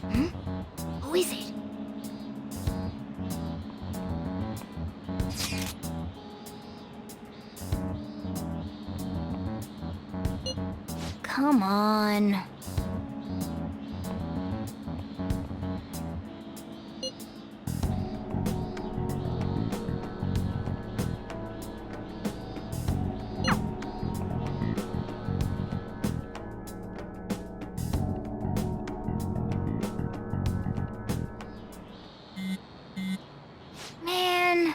Hmm? Who is it? Come on. Man.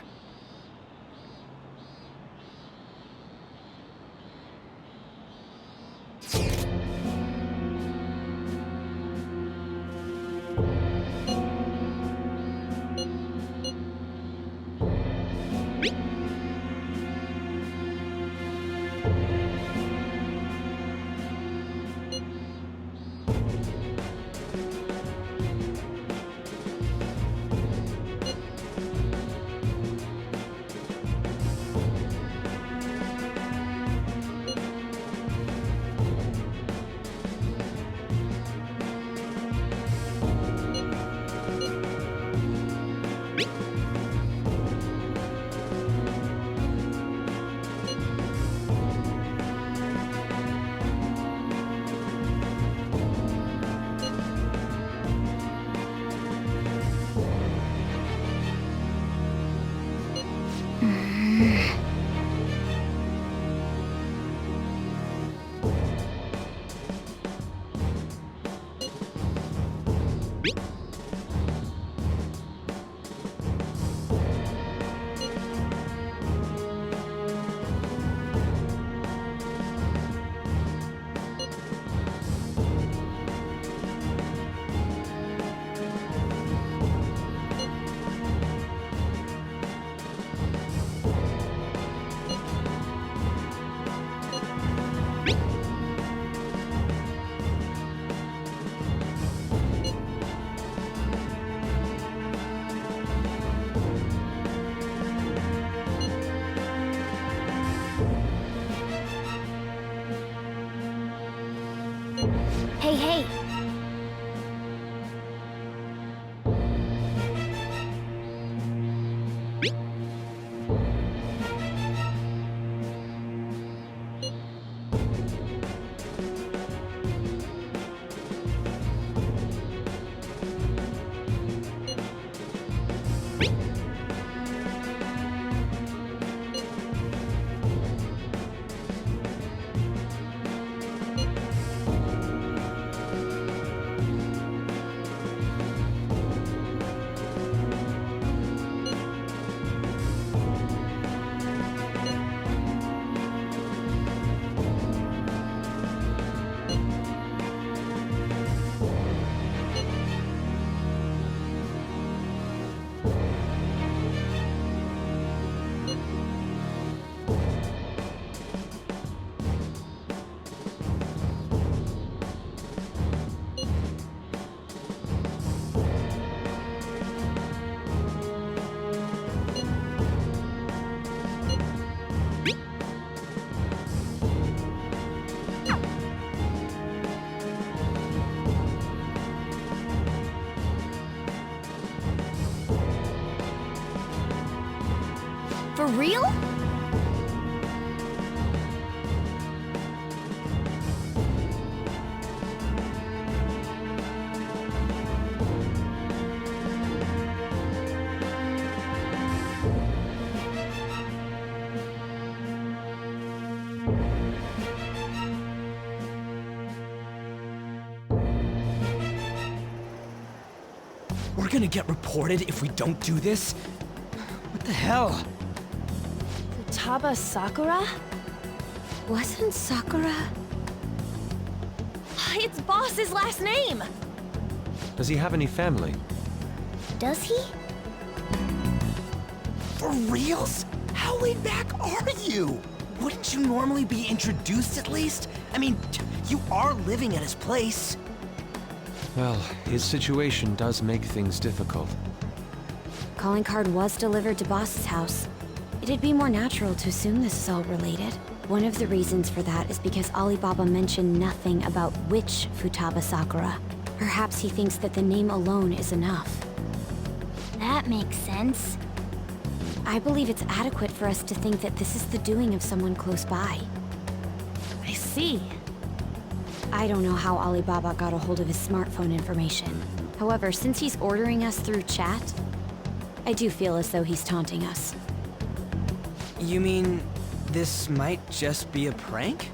Hey, hey. For real? We're gonna get reported if we don't do this? What the hell? Taba Sakura? Wasn't Sakura? It's Boss's last name! Does he have any family? Does he? For reals? How laid back are you? Wouldn't you normally be introduced at least? I mean, you are living at his place. Well, his situation does make things difficult. Calling card was delivered to Boss's house. It'd be more natural to assume this is all related. One of the reasons for that is because Alibaba mentioned nothing about which Futaba Sakura. Perhaps he thinks that the name alone is enough. That makes sense. I believe it's adequate for us to think that this is the doing of someone close by. I see. I don't know how Alibaba got a hold of his smartphone information. However, since he's ordering us through chat, I do feel as though he's taunting us. You mean this might just be a prank?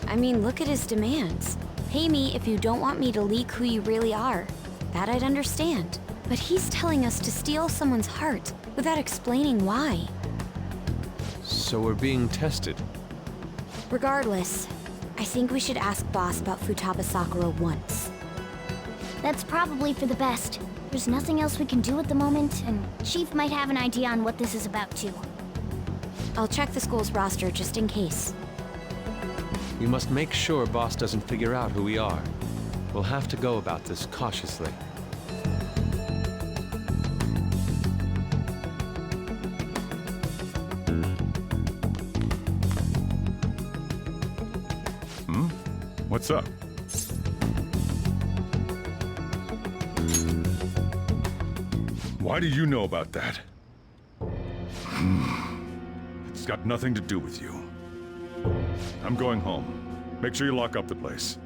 I mean, look at his demands. Pay me if you don't want me to leak who you really are. That I'd understand. But he's telling us to steal someone's heart without explaining why. So we're being tested. Regardless, I think we should ask Boss about Futaba Sakura once. That's probably for the best. There's nothing else we can do at the moment, and Chief might have an idea on what this is about too. I'll check the school's roster just in case. We must make sure Boss doesn't figure out who we are. We'll have to go about this cautiously. What's up? Why do you know about that? It's got nothing to do with you. I'm going home. Make sure you lock up the place.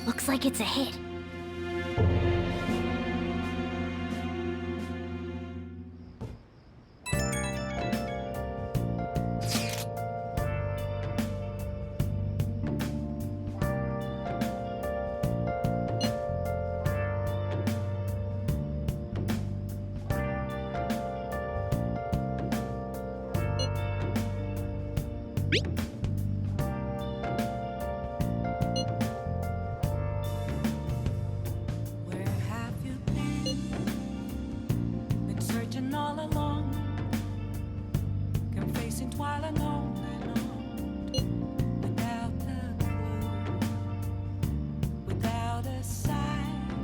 Looks like it's a hit. Where have you been? Been searching all along, confessing while alone and on, without a clue, without a sign,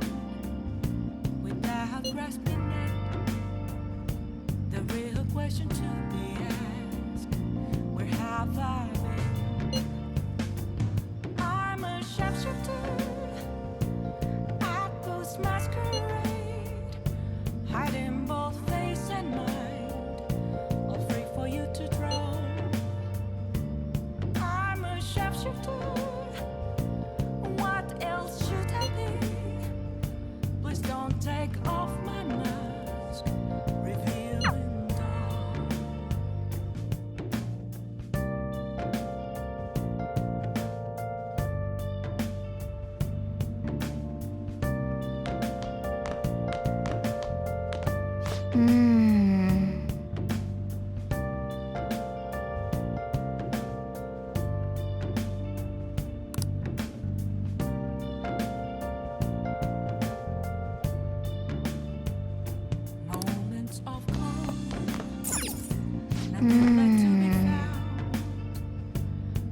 without grasping it. The real question to be asked: where have I been? I'm a sharpshooter. Masquerade, hiding both face and mind, all free for you to draw. I'm a sharpshooter. What else should I be? Please don't take off my mask, revealing dawn. Moments of calm, nothing left to be found.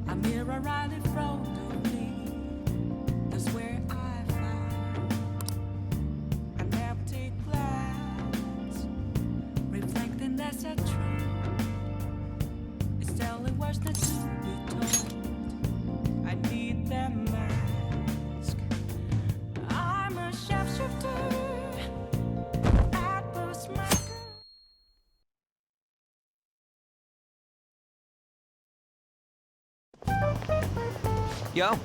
A mirror right in front of me, that's where I found an empty glass, reflecting that's a truth. It's telling words that to be told. I need that mask. I'm a sharpshooter. Yo.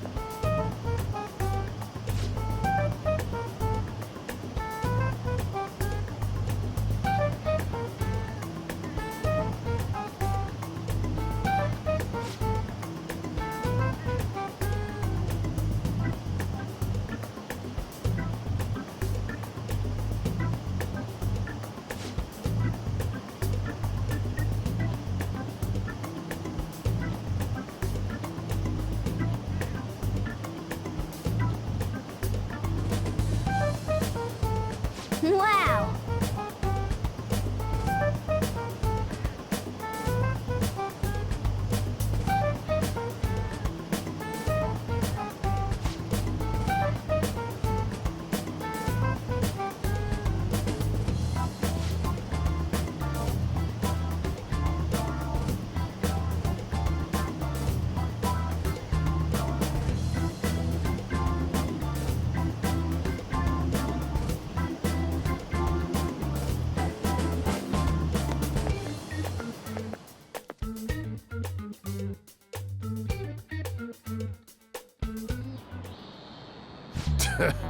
Okay.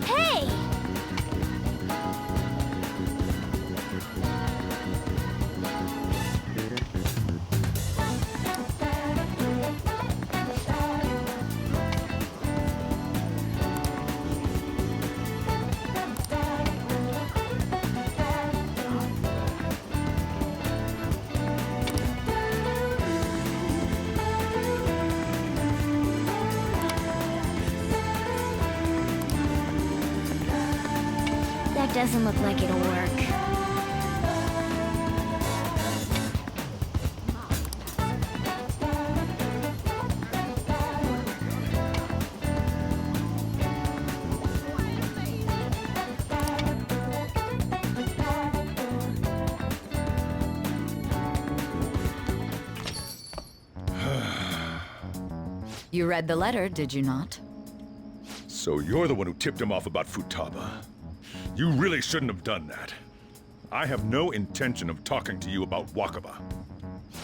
Hey! Doesn't look like it'll work. You read the letter, did you not? So you're the one who tipped him off about Futaba. You really shouldn't have done that. I have no intention of talking to you about Wakaba.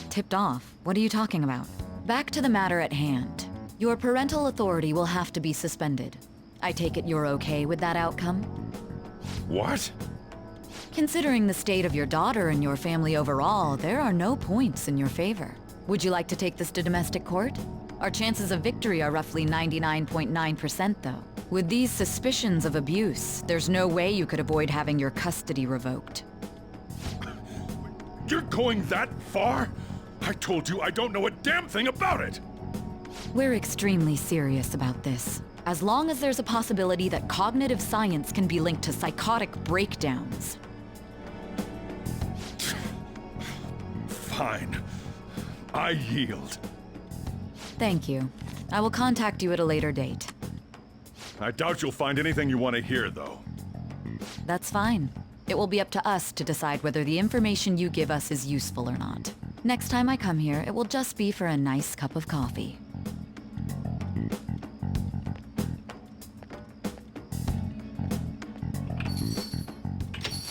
Tipped off? What are you talking about? Back to the matter at hand. Your parental authority will have to be suspended. I take it you're okay with that outcome? What? Considering the state of your daughter and your family overall, there are no points in your favor. Would you like to take this to domestic court? Our chances of victory are roughly 99.9%, though. With these suspicions of abuse, there's no way you could avoid having your custody revoked. You're going that far? I told you I don't know a damn thing about it! We're extremely serious about this. As long as there's a possibility that cognitive science can be linked to psychotic breakdowns. Fine. I yield. Thank you. I will contact you at a later date. I doubt you'll find anything you want to hear, though. That's fine. It will be up to us to decide whether the information you give us is useful or not. Next time I come here, it will just be for a nice cup of coffee.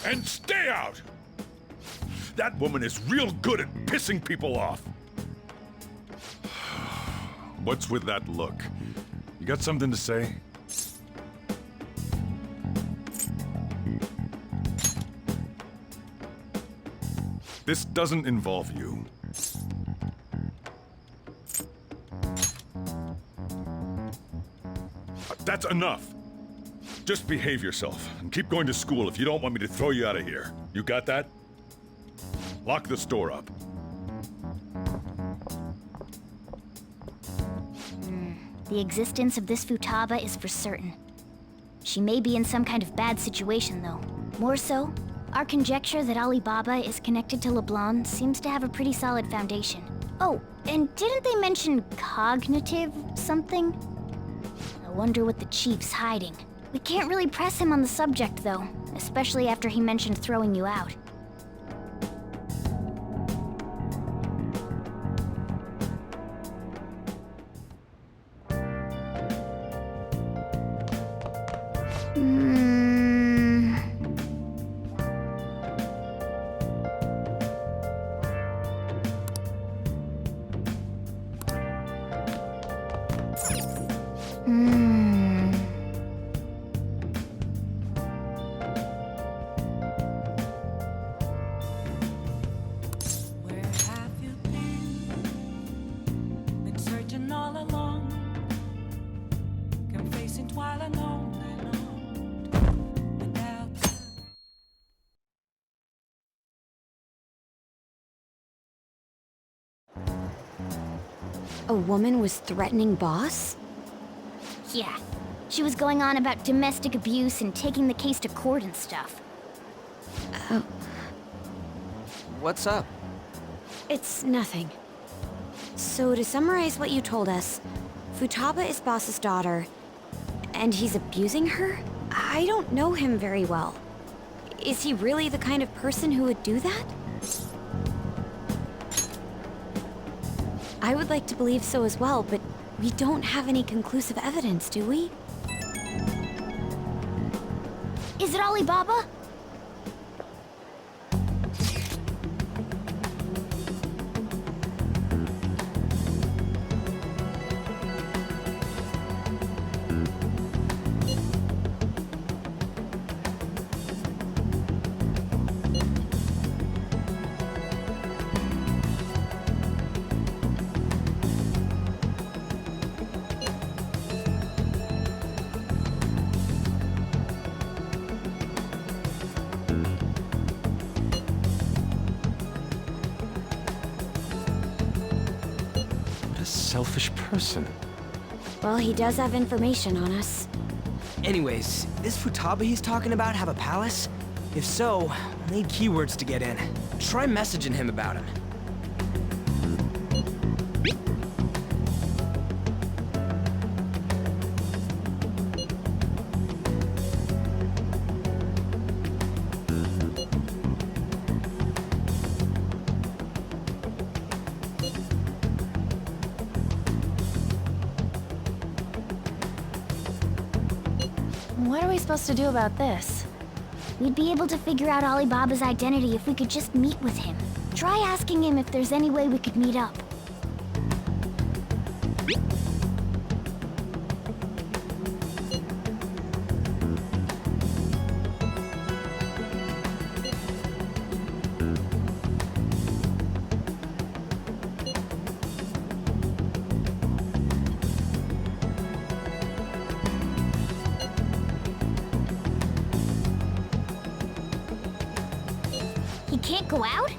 And stay out! That woman is real good at pissing people off. What's with that look? You got something to say? This doesn't involve you. That's enough. Just behave yourself and keep going to school if you don't want me to throw you out of here. You got that? Lock the store up. The existence of this Futaba is for certain. She may be in some kind of bad situation, though. More so, our conjecture that Alibaba is connected to LeBlanc seems to have a pretty solid foundation. Oh, and didn't they mention cognitive something? I wonder what the chief's hiding. We can't really press him on the subject, though, especially after he mentioned throwing you out. Where have you been? Been searching all along, confessing while alone without. A woman was threatening Boss? Yeah, she was going on about domestic abuse and taking the case to court and stuff. What's up? It's nothing. So to summarize what you told us, Futaba is Boss's daughter, and he's abusing her? I don't know him very well. Is he really the kind of person who would do that? I would like to believe so as well, but we don't have any conclusive evidence, do we? Is it Alibaba? What a selfish person. Well, he does have information on us. Anyways, this Futaba he's talking about have a palace? If so, we'll need keywords to get in. Try messaging him about him. What are we supposed to do about this? We'd be able to figure out Alibaba's identity if we could just meet with him. Try asking him if there's any way we could meet up. He can't go out?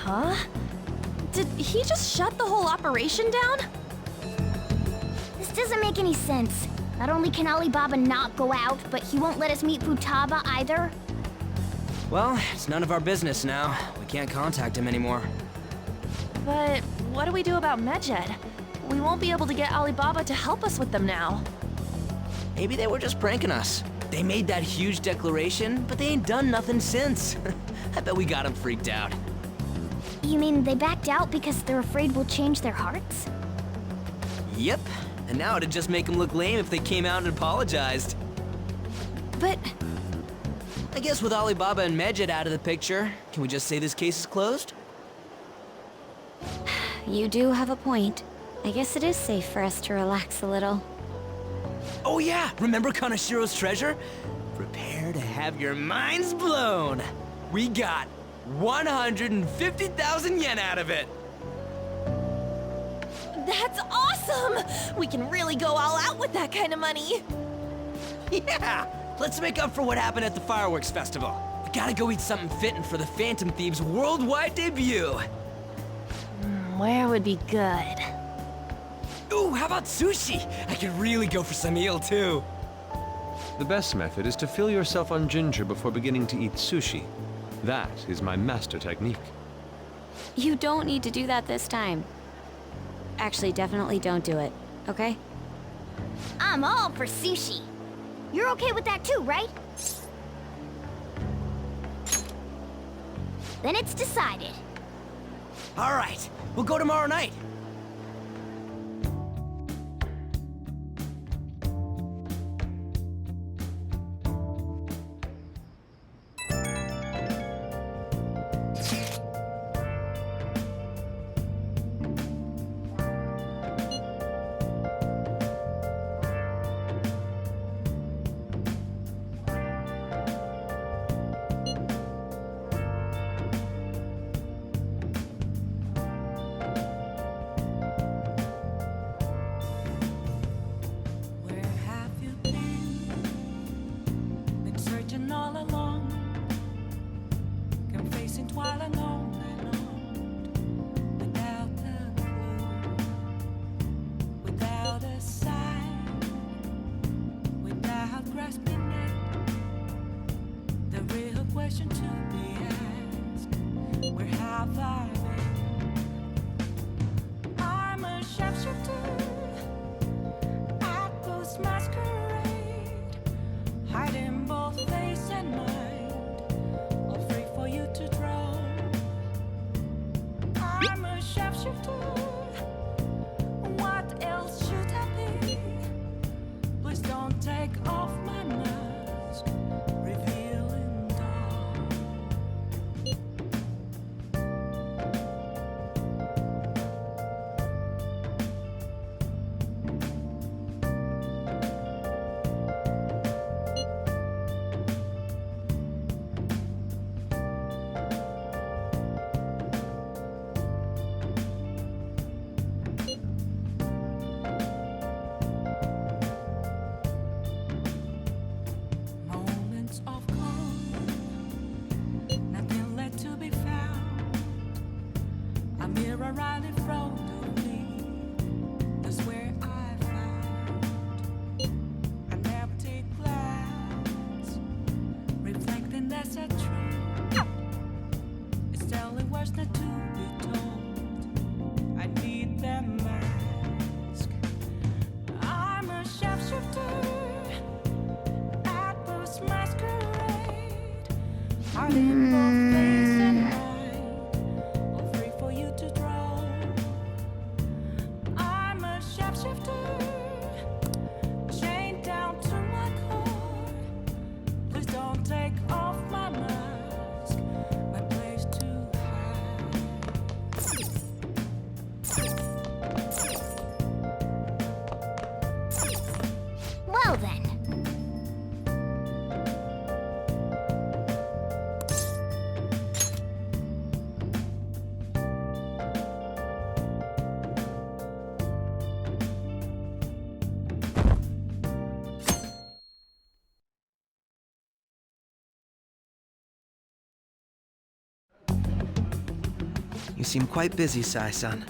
Huh? Did he just shut the whole operation down? This doesn't make any sense. Not only can Alibaba not go out, but he won't let us meet Futaba either. Well, it's none of our business now. We can't contact him anymore. But what do we do about Medjed? We won't be able to get Alibaba to help us with them now. Maybe they were just pranking us. They made that huge declaration, but they ain't done nothing since. I bet we got them freaked out. You mean they backed out because they're afraid we'll change their hearts? Yep. And now it'd just make them look lame if they came out and apologized. But I guess with Alibaba and Medjed out of the picture, can we just say this case is closed? You do have a point. I guess it is safe for us to relax a little. Oh yeah, remember Kanashiro's treasure? Prepare to have your minds blown. We got 150,000 yen out of it. that's awesome! We can really go all out with that kind of money. Yeah, let's make up for what happened at the fireworks festival. We gotta go eat something fitting for the Phantom Thieves' worldwide debut. Where would be good? Ooh, how about sushi? I could really go for some eel too. The best method is to fill yourself on ginger before beginning to eat sushi. That is my master technique. You don't need to do that this time. Actually, definitely don't do it, okay? I'm all for sushi. You're okay with that too, right? Then it's decided. All right, we'll go tomorrow night. Where have you been? Been searching all along, confessing while alone without a clue, without a sign, without grasping it. The question to be asked. Where have I been? I'm a shapeshifter at Post Masquerade, hiding both face and mind, all free for you to draw. I'm a shapeshifter. What else should I be? Please don't take off my mask, revealing dawn. Moments of calm, nothing left to be found. A mirror right in front of me, that's where I found. An empty glass, reflecting that's a truth. It's telling words not to be told. I need that mask. I'm a shapeshifter at Post Masquerade, hiding both face and mind, all free for you to draw. I'm a shapeshifter, chained down to my core. Please don't take off my mask, my place to hide. Well then. You seem quite busy, Sai-san.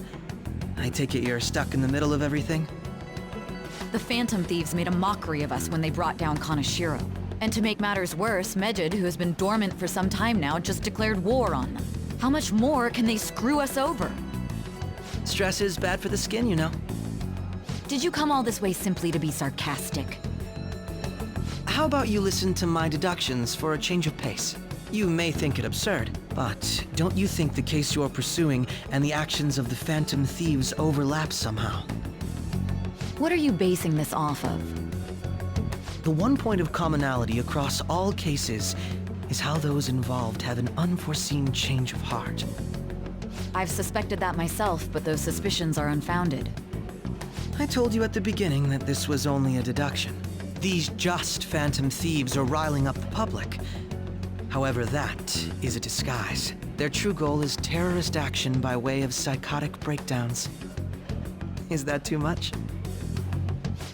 I take it you're stuck in the middle of everything? The Phantom Thieves made a mockery of us when they brought down Kaneshiro. And to make matters worse, Mejid, who has been dormant for some time now, just declared war on them. How much more can they screw us over? Stress is bad for the skin, you know. Did you come all this way simply to be sarcastic? How about you listen to my deductions for a change of pace? You may think it absurd, but don't you think the case you're pursuing and the actions of the Phantom Thieves overlap somehow? What are you basing this off of? The one point of commonality across all cases is how those involved have an unforeseen change of heart. I've suspected that myself, but those suspicions are unfounded. I told you at the beginning that this was only a deduction. These just Phantom Thieves are riling up the public. However, that is a disguise. Their true goal is terrorist action by way of psychotic breakdowns. Is that too much?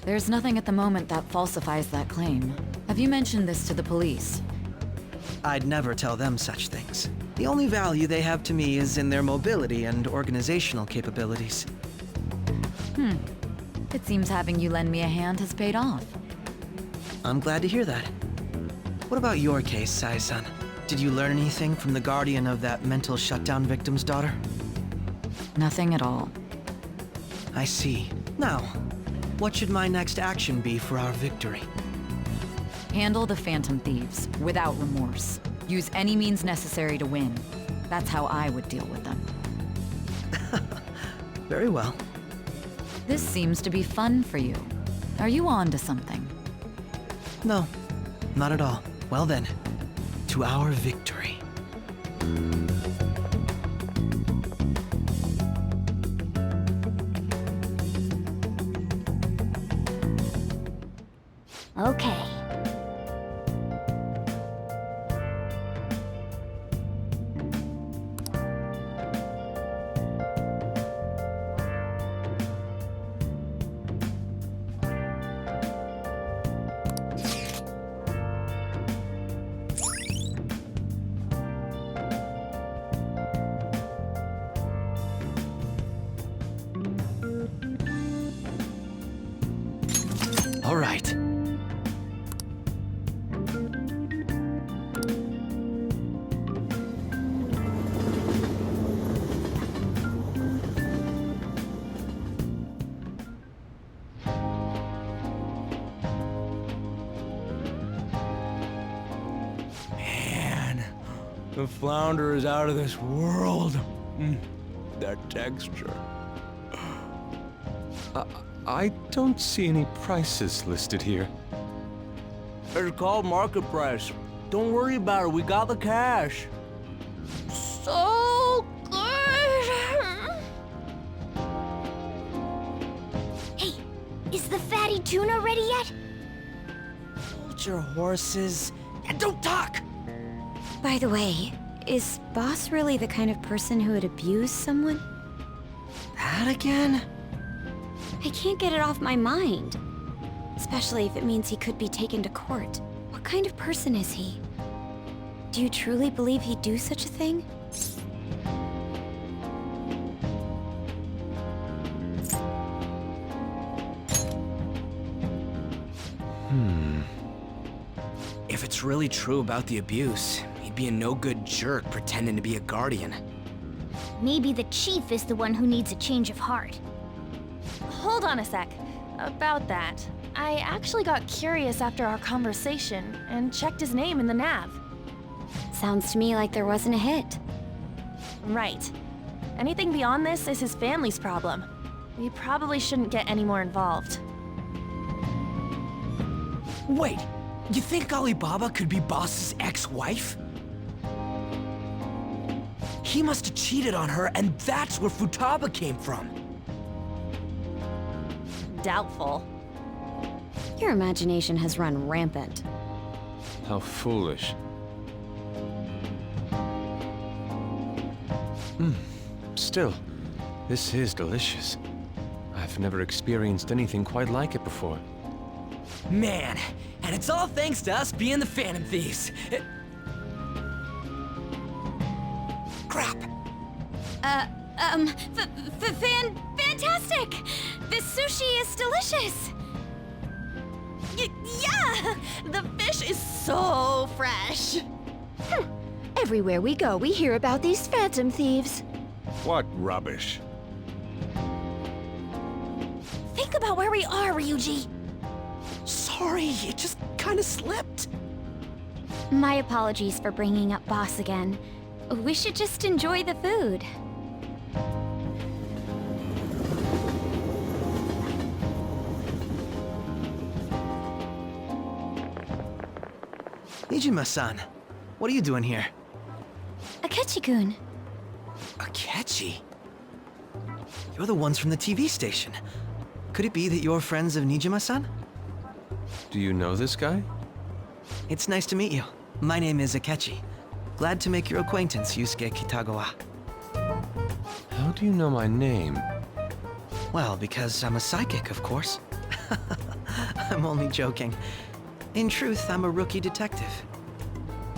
There's nothing at the moment that falsifies that claim. Have you mentioned this to the police? I'd never tell them such things. The only value they have to me is in their mobility and organizational capabilities. It seems having you lend me a hand has paid off. I'm glad to hear that. What about your case, Sai-san? Did you learn anything from the guardian of that mental shutdown victim's daughter? Nothing at all. I see. Now, what should my next action be for our victory? Handle the Phantom Thieves, without remorse. Use any means necessary to win. That's how I would deal with them. Very well. This seems to be fun for you. Are you on to something? No, not at all. Well then, to our victory. Okay. All right. The flounder is out of this world. That texture. I don't see any prices listed here. It's called market price. Don't worry about it, we got the cash. So good! Hey, is the fatty tuna ready yet? Hold your horses and don't talk! By the way, is Boss really the kind of person who would abuse someone? That again? I can't get it off my mind. Especially if it means he could be taken to court. What kind of person is he? Do you truly believe he'd do such a thing? If it's really true about the abuse, he'd be a no-good jerk pretending to be a guardian. Maybe the chief is the one who needs a change of heart. Hold on a sec. About that, I actually got curious after our conversation and checked his name in the nav. Sounds to me like there wasn't a hit. Right. Anything beyond this is his family's problem. We probably shouldn't get any more involved. Wait, you think Alibaba could be Boss's ex-wife? He must have cheated on her, and that's where Futaba came from. Doubtful. Your imagination has run rampant. How foolish. Still, this is delicious. I've never experienced anything quite like it before. Man, and it's all thanks to us being the Phantom Thieves. Crap. Fantastic! This sushi is delicious! Yeah! The fish is so fresh! Everywhere we go, we hear about these phantom thieves. What rubbish. Think about where we are, Ryuji! Sorry, it just kind of slipped. My apologies for bringing up Boss again. We should just enjoy the food. Nijima-san, what are you doing here? Akechi-kun. Akechi? You're the ones from the TV station. Could it be that you're friends of Nijima-san? Do you know this guy? It's nice to meet you. My name is Akechi. Glad to make your acquaintance, Yusuke Kitagawa. How do you know my name? Well, because I'm a psychic, of course. I'm only joking. In truth, I'm a rookie detective.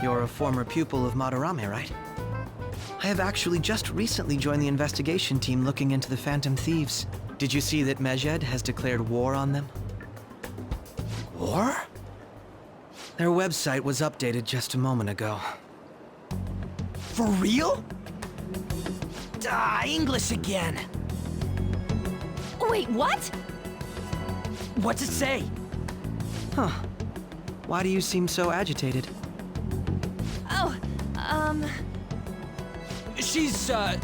You're a former pupil of Madarame, right? I have actually just recently joined the investigation team looking into the Phantom Thieves. Did you see that Mejed has declared war on them? War? Their website was updated just a moment ago. For real? English again. Wait, what? What's it say? Huh. Why do you seem so agitated? Oh, She's, a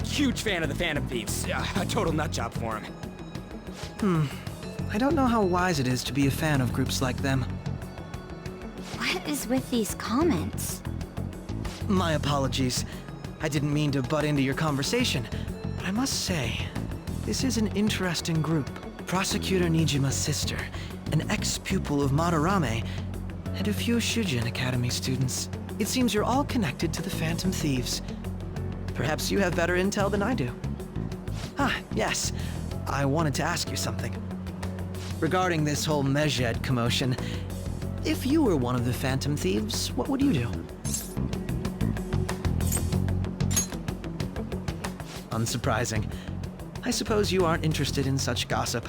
huge fan of the Phantom Thieves. A total nutjob for him. I don't know how wise it is to be a fan of groups like them. What is with these comments? My apologies. I didn't mean to butt into your conversation, but I must say, this is an interesting group. Prosecutor Nijima's sister, an ex-pupil of Madarame, and a few Shujin Academy students. It seems you're all connected to the Phantom Thieves. Perhaps you have better intel than I do. Yes. I wanted to ask you something. Regarding this whole Mejed commotion, if you were one of the Phantom Thieves, what would you do? Unsurprising. I suppose you aren't interested in such gossip.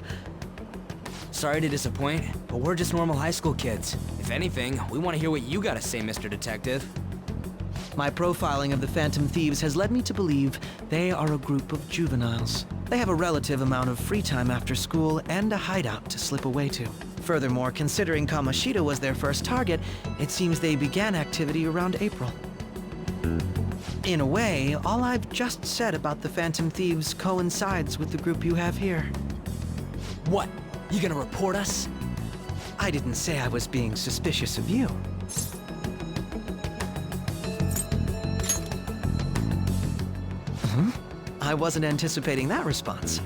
Sorry to disappoint, but we're just normal high school kids. If anything, we want to hear what you gotta say, Mr. Detective. My profiling of the Phantom Thieves has led me to believe they are a group of juveniles. They have a relative amount of free time after school and a hideout to slip away to. Furthermore, considering Kamoshida was their first target, it seems they began activity around April. In a way, all I've just said about the Phantom Thieves coincides with the group you have here. What? You gonna report us? I didn't say I was being suspicious of you. I wasn't anticipating that response.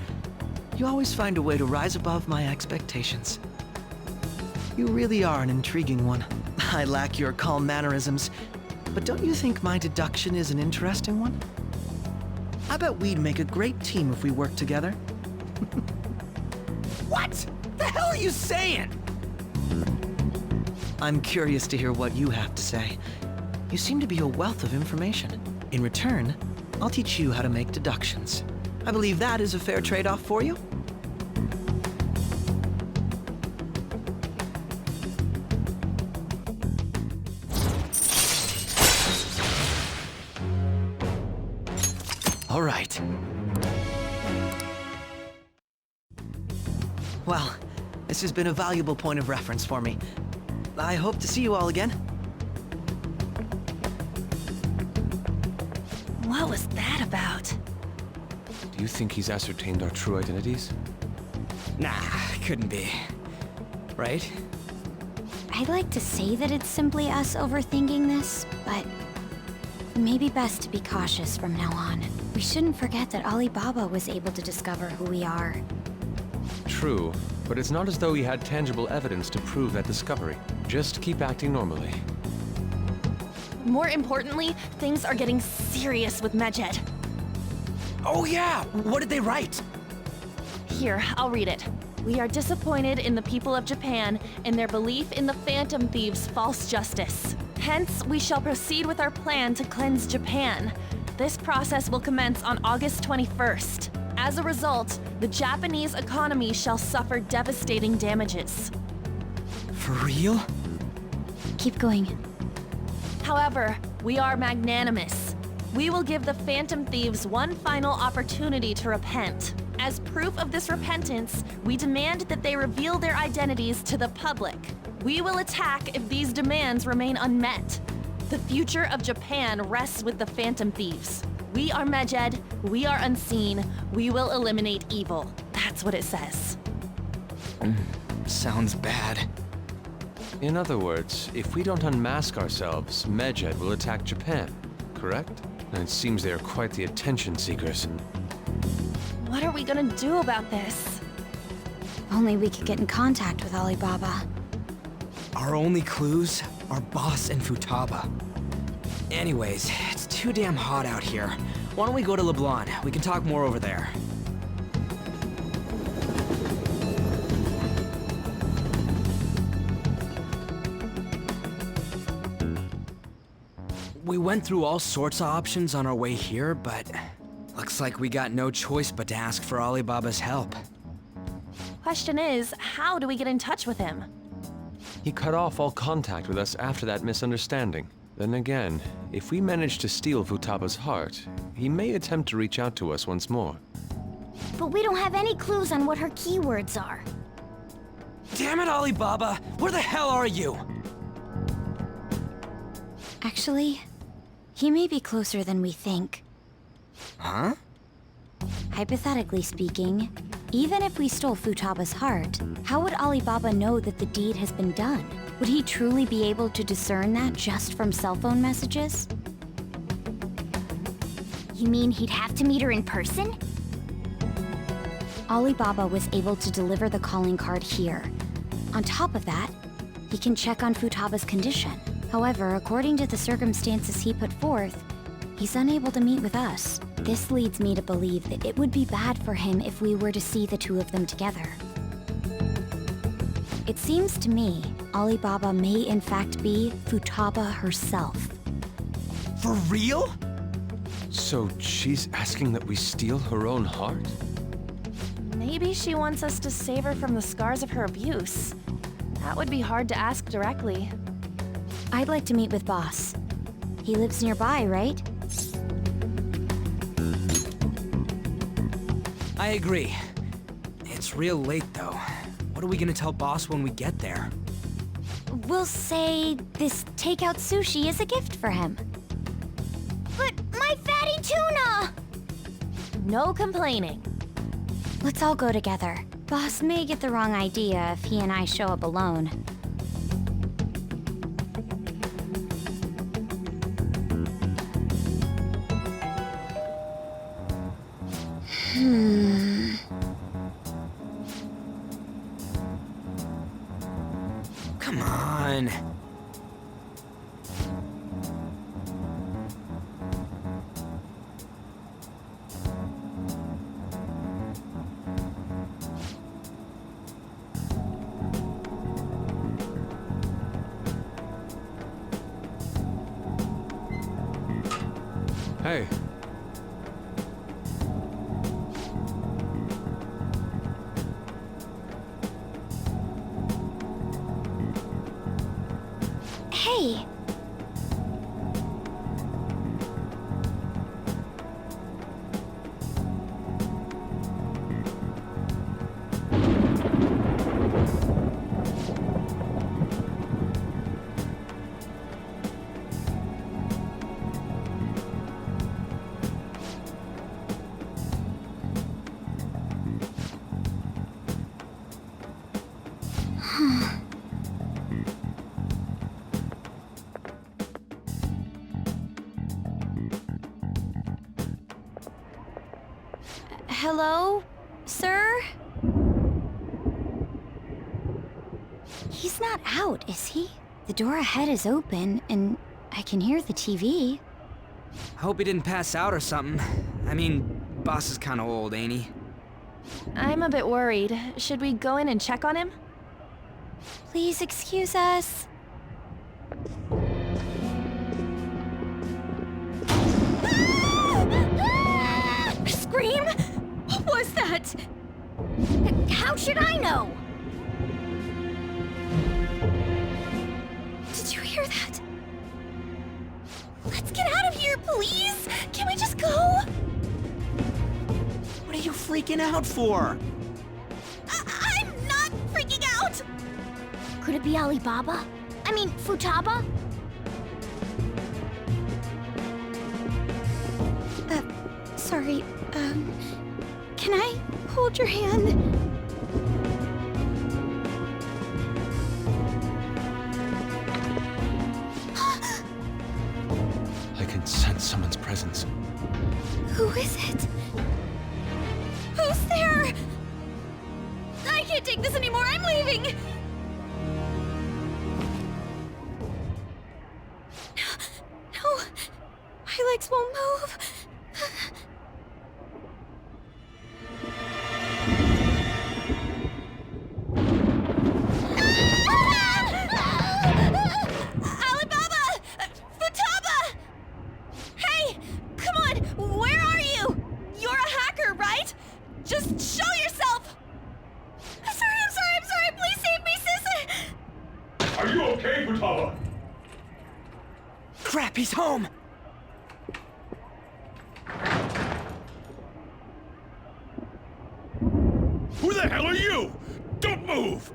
You always find a way to rise above my expectations. You really are an intriguing one. I lack your calm mannerisms, but don't you think my deduction is an interesting one? I bet we'd make a great team if we worked together. What? The hell are you saying? I'm curious to hear what you have to say. You seem to be a wealth of information. In return, I'll teach you how to make deductions. I believe that is a fair trade-off for you. All right. Well, this has been a valuable point of reference for me. I hope to see you all again. What was that about? Do you think he's ascertained our true identities? Nah, couldn't be. Right? I'd like to say that it's simply us overthinking this, but maybe best to be cautious from now on. We shouldn't forget that Alibaba was able to discover who we are. True, but it's not as though he had tangible evidence to prove that discovery. Just keep acting normally. More importantly, things are getting serious with Medjed. Oh yeah! What did they write? Here, I'll read it. We are disappointed in the people of Japan in their belief in the Phantom Thieves' false justice. Hence, we shall proceed with our plan to cleanse Japan. This process will commence on August 21st. As a result, the Japanese economy shall suffer devastating damages. For real? Keep going. However, we are magnanimous. We will give the Phantom Thieves one final opportunity to repent. As proof of this repentance, we demand that they reveal their identities to the public. We will attack if these demands remain unmet. The future of Japan rests with the Phantom Thieves. We are Medjed, we are unseen, we will eliminate evil. That's what it says. Sounds bad. In other words, if we don't unmask ourselves, Medjed will attack Japan, correct? And it seems they are quite the attention seekers. What are we gonna do about this? Only we could get in contact with Alibaba. Our only clues are Boss and Futaba. Anyways, it's too damn hot out here. Why don't we go to Leblon? We can talk more over there. We went through all sorts of options on our way here, but looks like we got no choice but to ask for Alibaba's help. Question is, how do we get in touch with him? He cut off all contact with us after that misunderstanding. Then again, if we manage to steal Futaba's heart, he may attempt to reach out to us once more. But we don't have any clues on what her keywords are. Damn it, Alibaba! Where the hell are you? Actually, he may be closer than we think. Huh? Hypothetically speaking, even if we stole Futaba's heart, how would Alibaba know that the deed has been done? Would he truly be able to discern that just from cell phone messages? You mean he'd have to meet her in person? Alibaba was able to deliver the calling card here. On top of that, he can check on Futaba's condition. However, according to the circumstances he put forth, he's unable to meet with us. This leads me to believe that it would be bad for him if we were to see the two of them together. It seems to me Alibaba may in fact be Futaba herself. For real? So she's asking that we steal her own heart? Maybe she wants us to save her from the scars of her abuse. That would be hard to ask directly. I'd like to meet with Boss. He lives nearby, right? I agree. It's real late, though. What are we gonna tell Boss when we get there? We'll say this takeout sushi is a gift for him. But my fatty tuna! No complaining. Let's all go together. Boss may get the wrong idea if he and I show up alone. Come on. Hey, Hey! Hello, sir? He's not out, is he? The door ahead is open, and I can hear the TV. Hope he didn't pass out or something. I mean, boss is kinda old, ain't he? I'm a bit worried. Should we go in and check on him? Please excuse us. Scream? What was that? How should I know? Did you hear that? Let's get out of here, please! Can we just go? What are you freaking out for? I'm not freaking out! Could it be Alibaba? I mean, Futaba? Sorry, can I hold your hand? I can sense someone's presence. Who is it? Who's there? I can't take this anymore, I'm leaving! No, my legs won't move. Alibaba! Futaba! Hey, come on, where are you? You're a hacker, right? Just show yourself! I'm sorry, please save me, sis! Are you okay, Futaba? Crap, he's home! Who the hell are you? Don't move!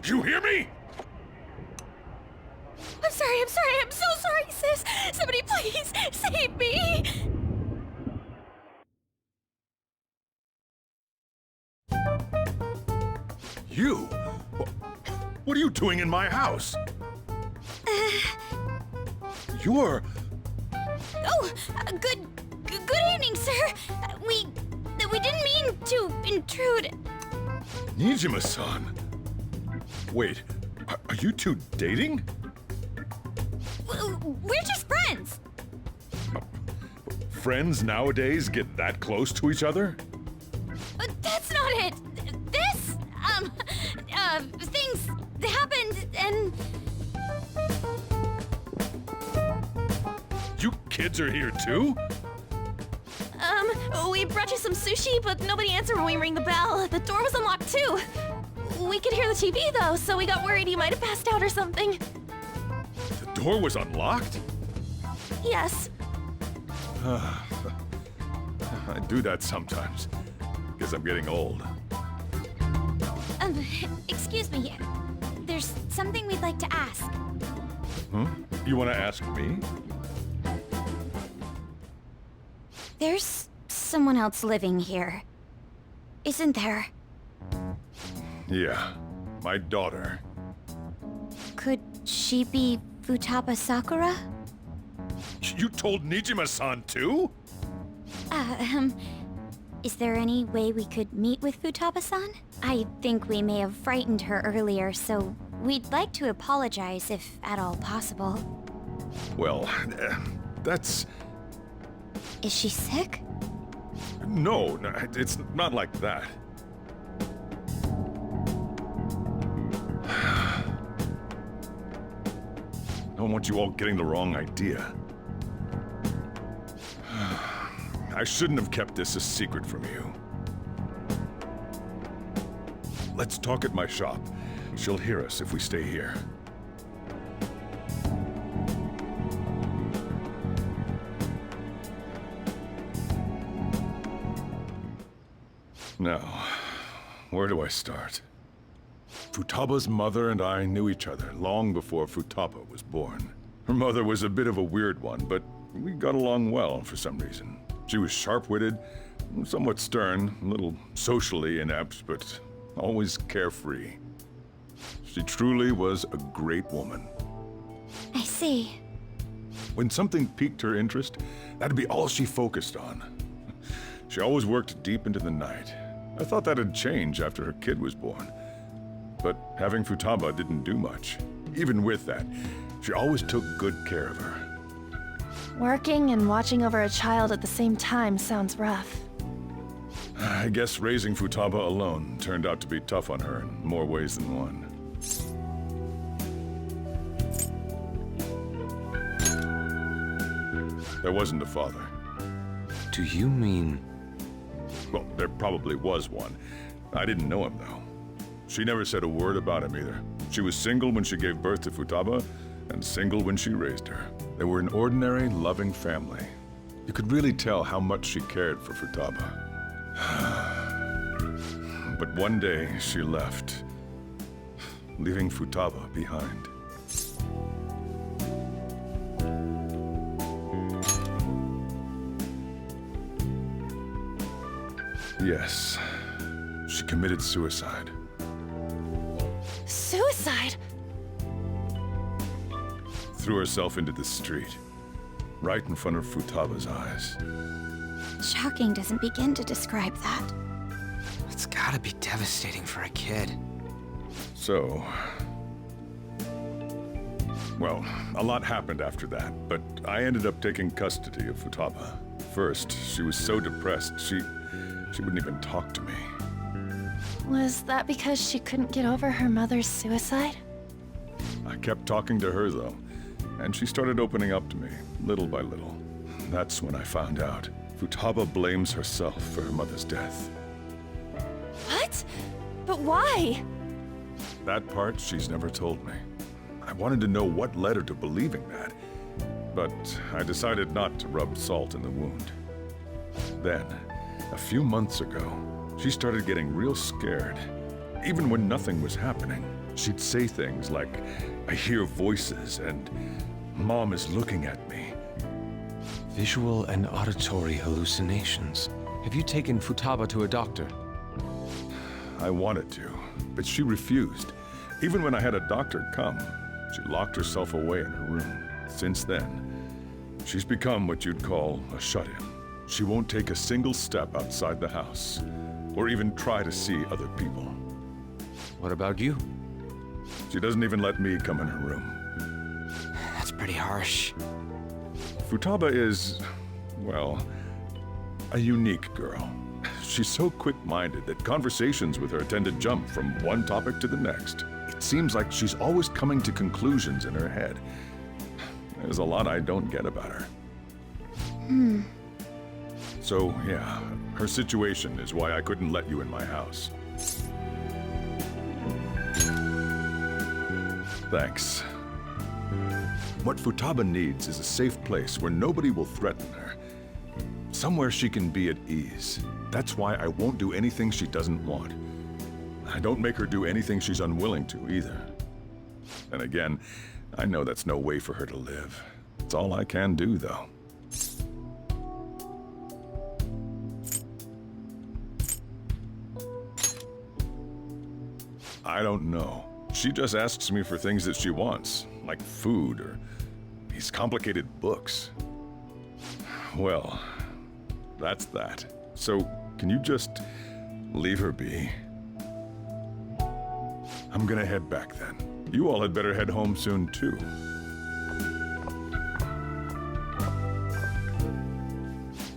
You hear me? I'm so sorry, sis! Somebody please save me! You? What are you doing in my house? You're... Oh, good evening, sir. We didn't mean to intrude. Nijima-san. Wait, are you two dating? We're just friends. Friends nowadays get that close to each other? That's not it. This, things happened and... You kids are here too? We brought you some sushi, but nobody answered when we rang the bell. The door was unlocked too. We could hear the TV though, so we got worried you might have passed out or something. The door was unlocked? Yes. I do that sometimes. Guess I'm getting old. Excuse me. There's something we'd like to ask. Huh? You want to ask me? There's someone else living here. Isn't there? Yeah, my daughter. Could she be Futaba Sakura? You told Nijima-san too? Is there any way we could meet with Futaba-san? I think we may have frightened her earlier, so we'd like to apologize if at all possible. Well, that's... Is she sick? No, it's not like that. I don't want you all getting the wrong idea. I shouldn't have kept this a secret from you. Let's talk at my shop. She'll hear us if we stay here. Now, where do I start? Futaba's mother and I knew each other long before Futaba was born. Her mother was a bit of a weird one, but we got along well for some reason. She was sharp-witted, somewhat stern, a little socially inept, but always carefree. She truly was a great woman. I see. When something piqued her interest, that'd be all she focused on. She always worked deep into the night. I thought that'd change after her kid was born. But having Futaba didn't do much. Even with that, she always took good care of her. Working and watching over a child at the same time sounds rough. I guess raising Futaba alone turned out to be tough on her in more ways than one. There wasn't a father. Do you mean... Well, there probably was one. I didn't know him, though. She never said a word about him either. She was single when she gave birth to Futaba, and single when she raised her. They were an ordinary, loving family. You could really tell how much she cared for Futaba. But one day, she left, leaving Futaba behind. Yes, she committed suicide. Suicide? Threw herself into the street, right in front of Futaba's eyes. Shocking doesn't begin to describe that. It's gotta be devastating for a kid. So... Well, a lot happened after that, but I ended up taking custody of Futaba. First, she was so depressed, she wouldn't even talk to me. Was that because she couldn't get over her mother's suicide? I kept talking to her, though, and she started opening up to me, little by little. That's when I found out. Futaba blames herself for her mother's death. What? But why? That part she's never told me. I wanted to know what led her to believing that, but I decided not to rub salt in the wound. Then, a few months ago, she started getting real scared. Even when nothing was happening, she'd say things like, "I hear voices," and "Mom is looking at me." Visual and auditory hallucinations. Have you taken Futaba to a doctor? I wanted to, but she refused. Even when I had a doctor come, she locked herself away in her room. Since then, she's become what you'd call a shut-in. She won't take a single step outside the house, or even try to see other people. What about you? She doesn't even let me come in her room. That's pretty harsh. Futaba is, well, a unique girl. She's so quick-minded that conversations with her tend to jump from one topic to the next. It seems like she's always coming to conclusions in her head. There's a lot I don't get about her. So, yeah, her situation is why I couldn't let you in my house. Thanks. What Futaba needs is a safe place where nobody will threaten her. Somewhere she can be at ease. That's why I won't do anything she doesn't want. I don't make her do anything she's unwilling to, either. And again, I know that's no way for her to live. It's all I can do, though. I don't know. She just asks me for things that she wants, like food or these complicated books. Well, that's that. So, can you just leave her be? I'm gonna head back then. You all had better head home soon, too.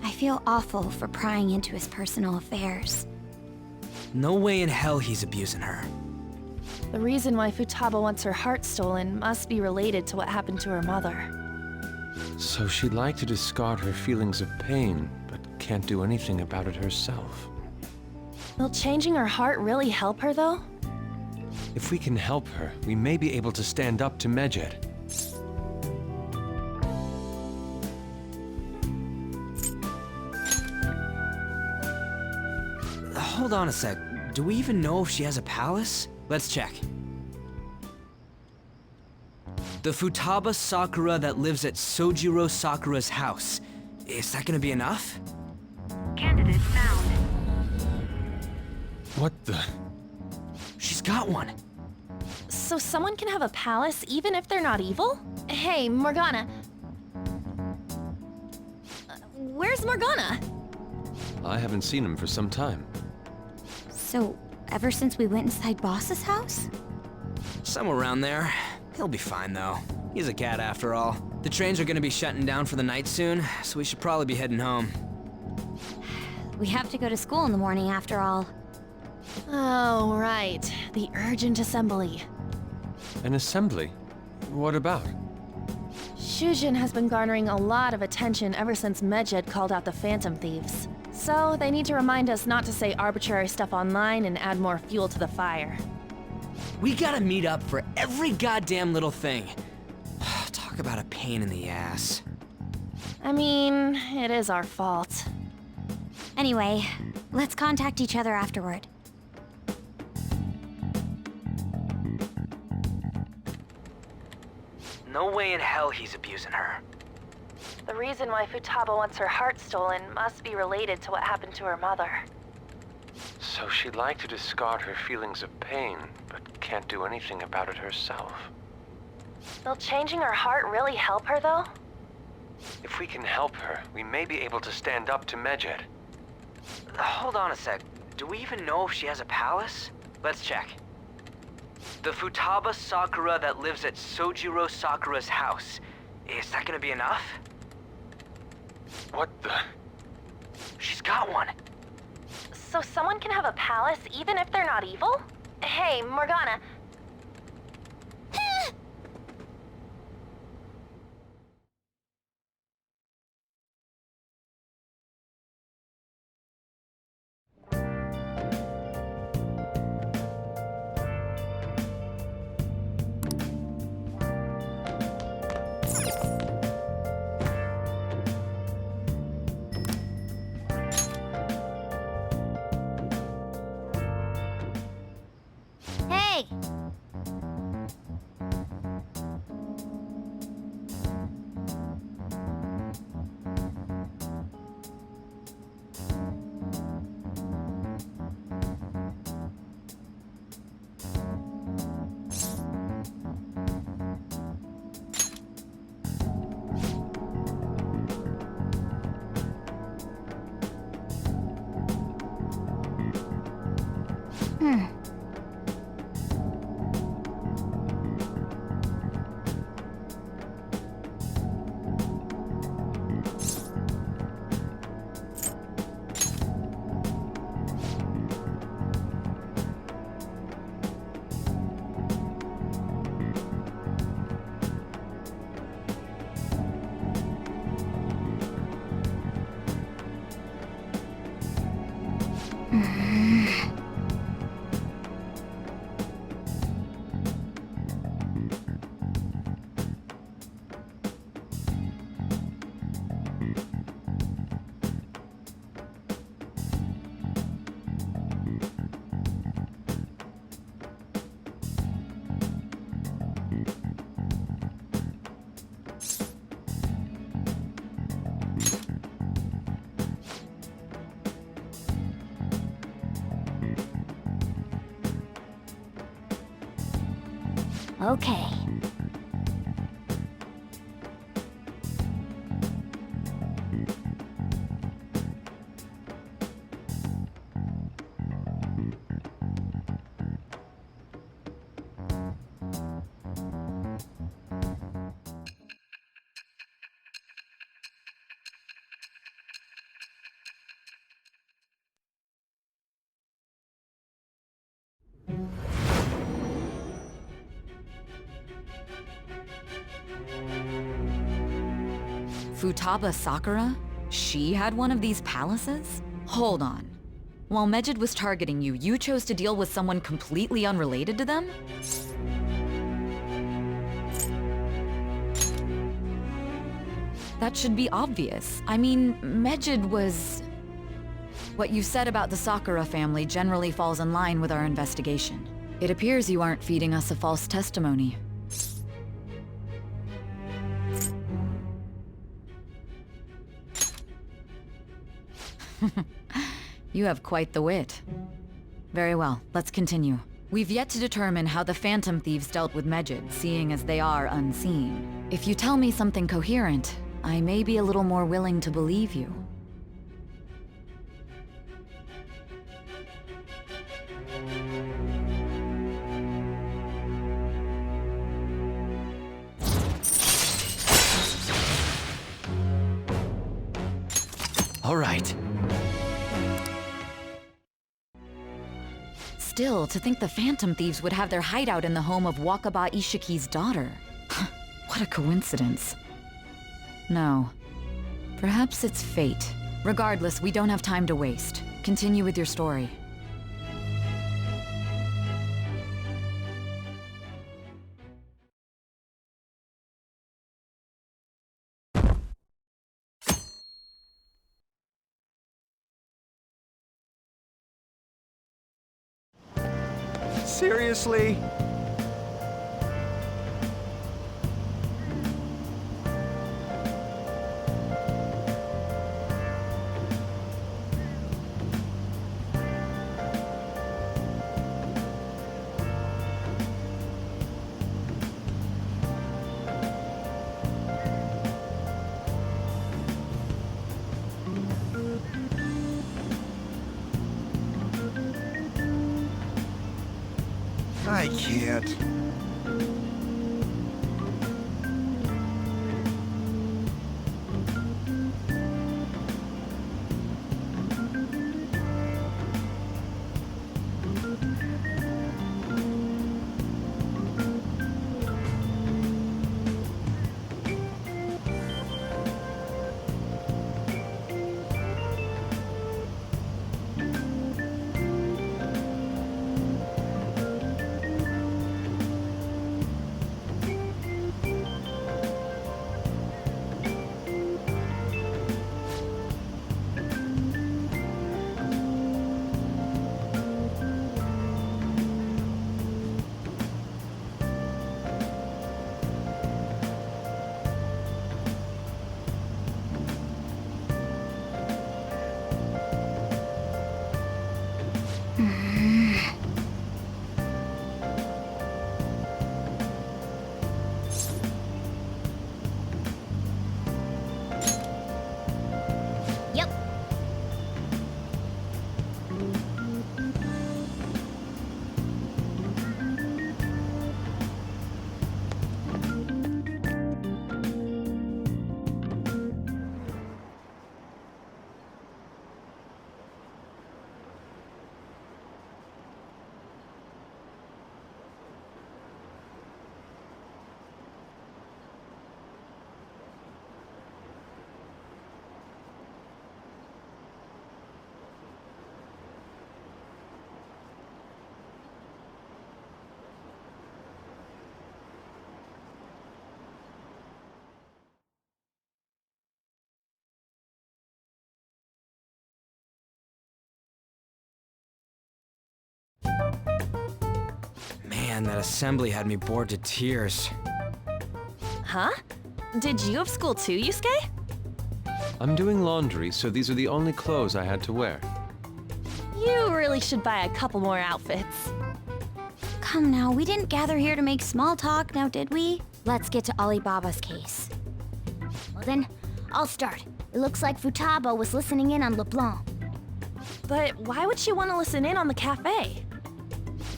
I feel awful for prying into his personal affairs. No way in hell he's abusing her. The reason why Futaba wants her heart stolen must be related to what happened to her mother. So she'd like to discard her feelings of pain, but can't do anything about it herself. Will changing her heart really help her, though? If we can help her, we may be able to stand up to Medjed. Hold on a sec. Do we even know if she has a palace? Let's check. The Futaba Sakura that lives at Sojiro Sakura's house. Is that gonna be enough? Candidate found. What the? She's got one. So someone can have a palace even if they're not evil? Hey, Morgana. Where's Morgana? I haven't seen him for some time. So, ever since we went inside Boss's house? Somewhere around there. He'll be fine, though. He's a cat after all. The trains are gonna be shutting down for the night soon, so we should probably be heading home. We have to go to school in the morning after all. Oh, right. The urgent assembly. An assembly? What about? Shujin has been garnering a lot of attention ever since Medjed called out the Phantom Thieves. So, they need to remind us not to say arbitrary stuff online and add more fuel to the fire. We gotta meet up for every goddamn little thing. Talk about a pain in the ass. I mean, it is our fault. Anyway, let's contact each other afterward. No way in hell he's abusing her. The reason why Futaba wants her heart stolen must be related to what happened to her mother. So she'd like to discard her feelings of pain, but can't do anything about it herself. Will changing her heart really help her, though? If we can help her, we may be able to stand up to Medjed. Hold on a sec. Do we even know if she has a palace? Let's check. The Futaba Sakura that lives at Sojiro Sakura's house. Is that gonna be enough? What the? She's got one. So someone can have a palace even if they're not evil? Hey, Morgana. Hey, Okay. Futaba Sakura? She had one of these palaces? Hold on. While Mejid was targeting you, you chose to deal with someone completely unrelated to them? That should be obvious. I mean, Mejid was... What you said about the Sakura family generally falls in line with our investigation. It appears you aren't feeding us a false testimony. You have quite the wit. Very well, let's continue. We've yet to determine how the Phantom Thieves dealt with Mejid, seeing as they are unseen. If you tell me something coherent, I may be a little more willing to believe you. All right. Still, to think the Phantom Thieves would have their hideout in the home of Wakaba Ishiki's daughter. What a coincidence. No. Perhaps it's fate. Regardless, we don't have time to waste. Continue with your story. Seriously? I can't. Yep. Man, that assembly had me bored to tears. Huh? Did you have school too, Yusuke? I'm doing laundry, so these are the only clothes I had to wear. You really should buy a couple more outfits. Come now, we didn't gather here to make small talk, now did we? Let's get to Alibaba's case. Well then, I'll start. It looks like Futaba was listening in on LeBlanc. But why would she want to listen in on the cafe?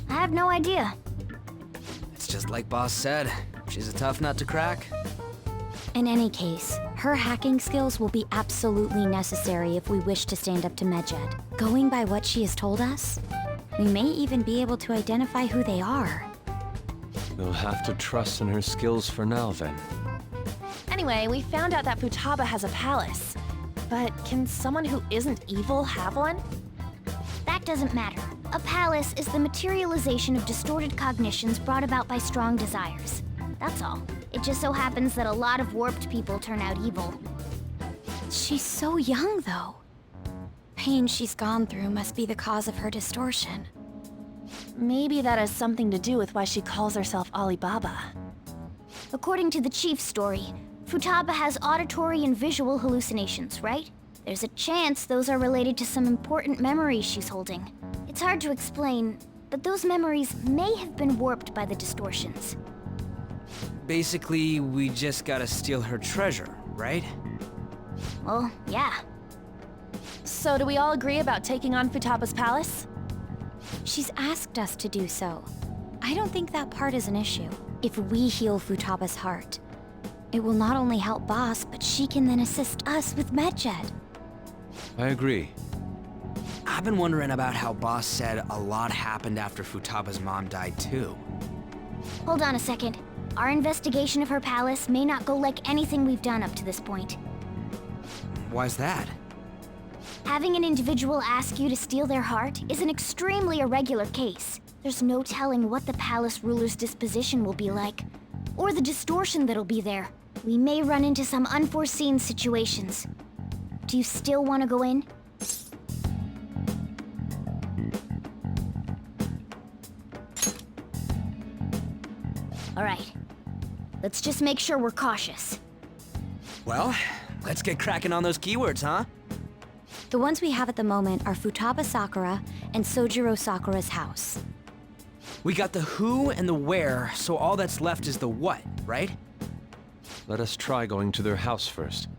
I have no idea. It's just like Boss said. She's a tough nut to crack. In any case, her hacking skills will be absolutely necessary if we wish to stand up to Medjed. Going by what she has told us, we may even be able to identify who they are. We'll have to trust in her skills for now, then. Anyway, we found out that Futaba has a palace. But can someone who isn't evil have one? That doesn't matter. A palace is the materialization of distorted cognitions brought about by strong desires. That's all. It just so happens that a lot of warped people turn out evil. She's so young, though. Pain she's gone through must be the cause of her distortion. Maybe that has something to do with why she calls herself Alibaba. According to the chief's story, Futaba has auditory and visual hallucinations, right? There's a chance those are related to some important memories she's holding. It's hard to explain, but those memories may have been warped by the distortions. Basically, we just gotta steal her treasure, right? Well, yeah. So do we all agree about taking on Futaba's palace? She's asked us to do so. I don't think that part is an issue. If we heal Futaba's heart, it will not only help Boss, but she can then assist us with Medjed. I agree. I've been wondering about how Boss said a lot happened after Futaba's mom died, too. Hold on a second. Our investigation of her palace may not go like anything we've done up to this point. Why's that? Having an individual ask you to steal their heart is an extremely irregular case. There's no telling what the palace ruler's disposition will be like, or the distortion that'll be there. We may run into some unforeseen situations. Do you still want to go in? All right. Let's just make sure we're cautious. Well, let's get cracking on those keywords, huh? The ones we have at the moment are Futaba Sakura and Sojiro Sakura's house. We got the who and the where, so all that's left is the what, right? Let us try going to their house first.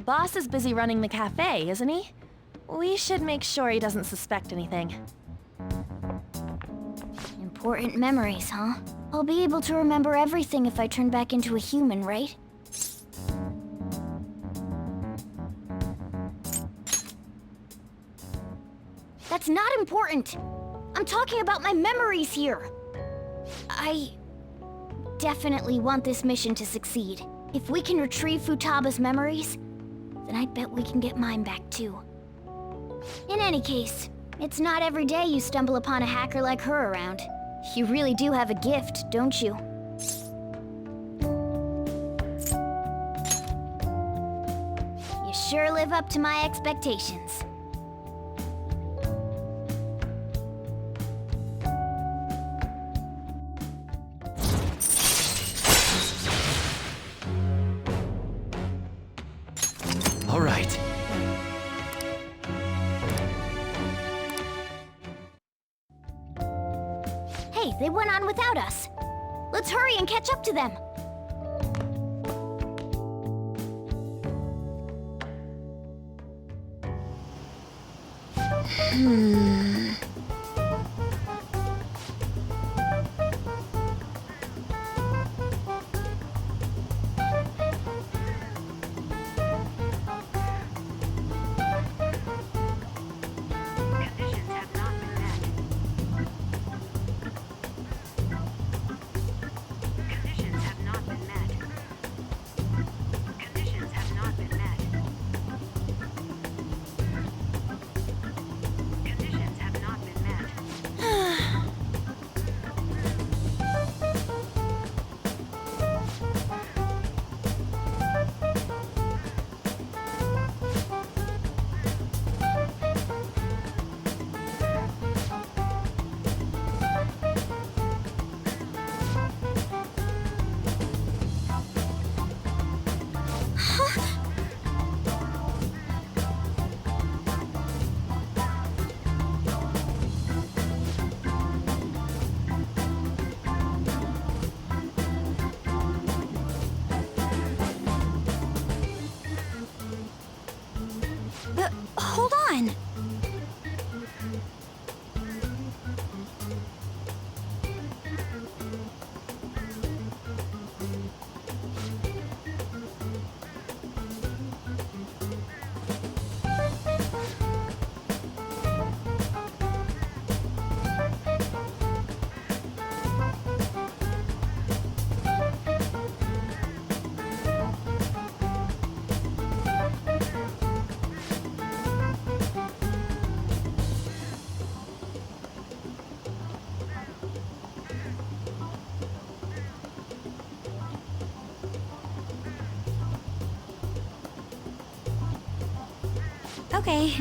Boss is busy running the cafe, isn't he? We should make sure he doesn't suspect anything. Important memories, huh? I'll be able to remember everything if I turn back into a human, right? That's not important! I'm talking about my memories here! I definitely want this mission to succeed. If we can retrieve Futaba's memories, then I bet we can get mine back too. In any case, it's not every day you stumble upon a hacker like her around. You really do have a gift, don't you? You sure live up to my expectations. All right. Hey, they went on without us. Let's hurry and catch up to them. Conditions have not been met. Conditions have not been met. Conditions have not been met. Conditions have not hold on. Okay.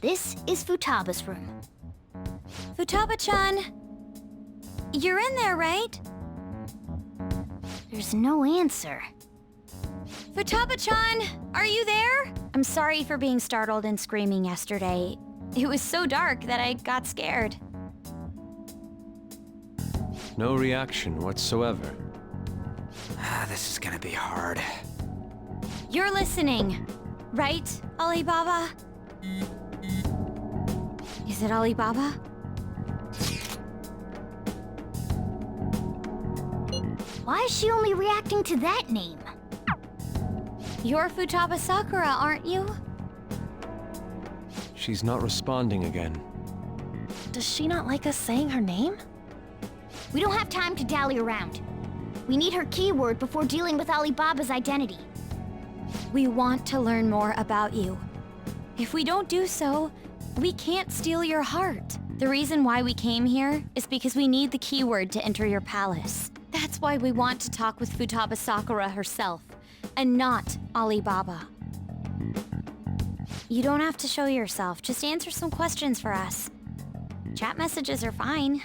This is Futaba's room. Futaba-chan, you're in there, right? There's no answer. Futaba-chan, are you there? I'm sorry for being startled and screaming yesterday. It was so dark that I got scared. No reaction whatsoever. This is gonna be hard. You're listening, right, Alibaba? Is it Alibaba? Why is she only reacting to that name? You're Futaba Sakura, aren't you? She's not responding again. Does she not like us saying her name? We don't have time to dally around. We need her keyword before dealing with Alibaba's identity. We want to learn more about you. If we don't do so, we can't steal your heart. The reason why we came here is because we need the keyword to enter your palace. That's why we want to talk with Futaba Sakura herself, and not Alibaba. You don't have to show yourself, just answer some questions for us. Chat messages are fine.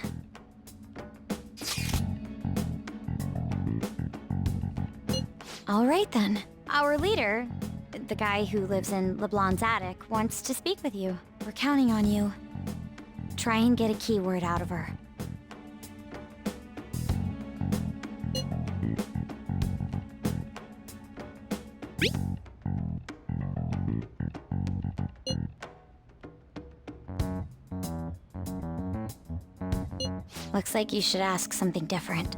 All right then. Our leader, the guy who lives in LeBlanc's attic, wants to speak with you. We're counting on you. Try and get a keyword out of her. Looks like you should ask something different.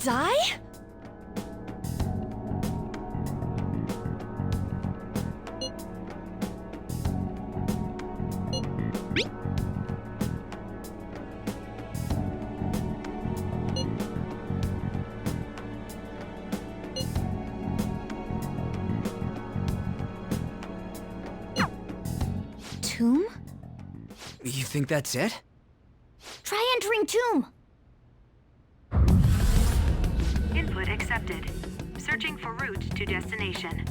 Die? Tomb? You think that's it? Try entering tomb. Input accepted. Searching for route to destination.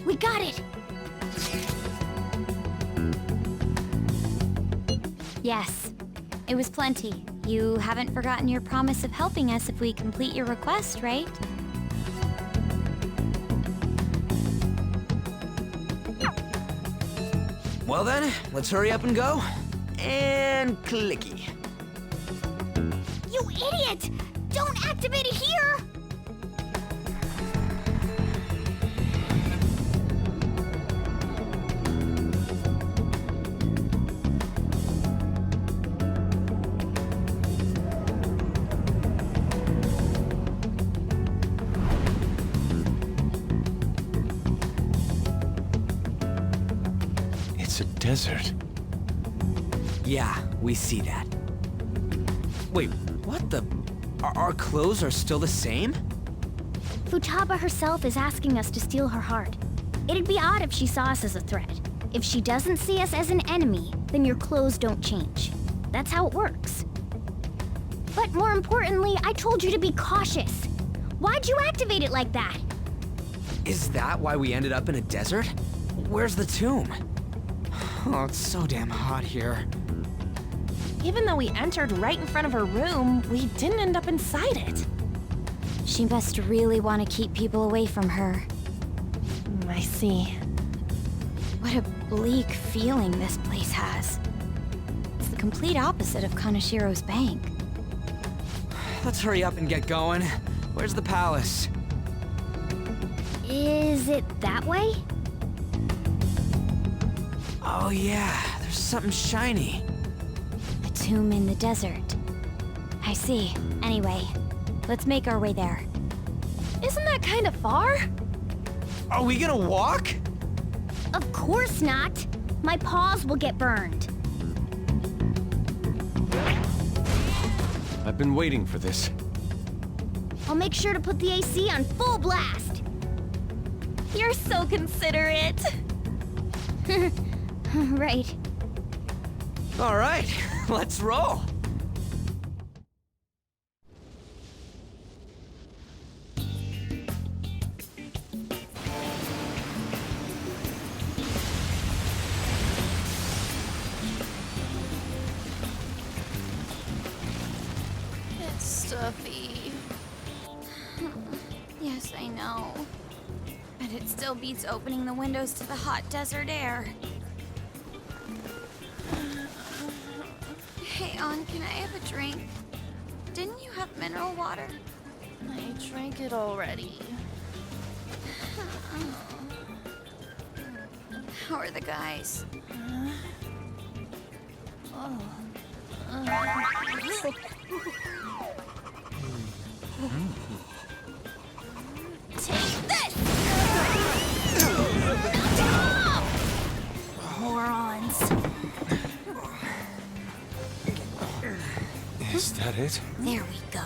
We got it. Yes. It was plenty. You haven't forgotten your promise of helping us if we complete your request, right? Well then, let's hurry up and go. And clicky. You idiot! Don't activate it here! It's a desert. Yeah, we see that. Wait, what the? Our clothes are still the same? Futaba herself is asking us to steal her heart. It'd be odd if she saw us as a threat. If she doesn't see us as an enemy, then your clothes don't change. That's how it works. But more importantly, I told you to be cautious. Why'd you activate it like that? Is that why we ended up in a desert? Where's the tomb? Oh, it's so damn hot here. Even though we entered right in front of her room, we didn't end up inside it. She must really want to keep people away from her. I see. What a bleak feeling this place has. It's the complete opposite of Kanashiro's bank. Let's hurry up and get going. Where's the palace? Is it that way? Oh yeah, there's something shiny. A tomb in the desert. I see. Anyway, let's make our way there. Isn't that kind of far? Are we gonna walk? Of course not. My paws will get burned. I've been waiting for this. I'll make sure to put the AC on full blast. You're so considerate. Right. All right, let's roll. It's stuffy. Yes, I know. But it still beats opening the windows to the hot desert air. Hey, An, can I have a drink? Didn't you have mineral water? I drank it already. How are the guys? Take this! Morons. Is that it? There we go.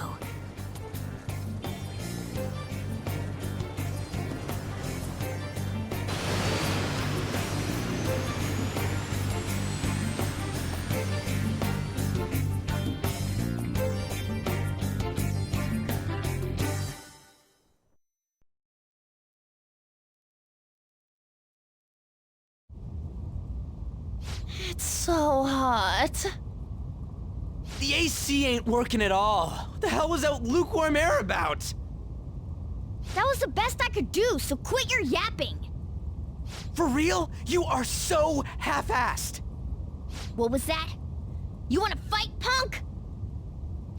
It's so hot. The AC ain't working at all. What the hell was that lukewarm air about? That was the best I could do, so quit your yapping. For real? You are so half-assed. What was that? You wanna fight, punk?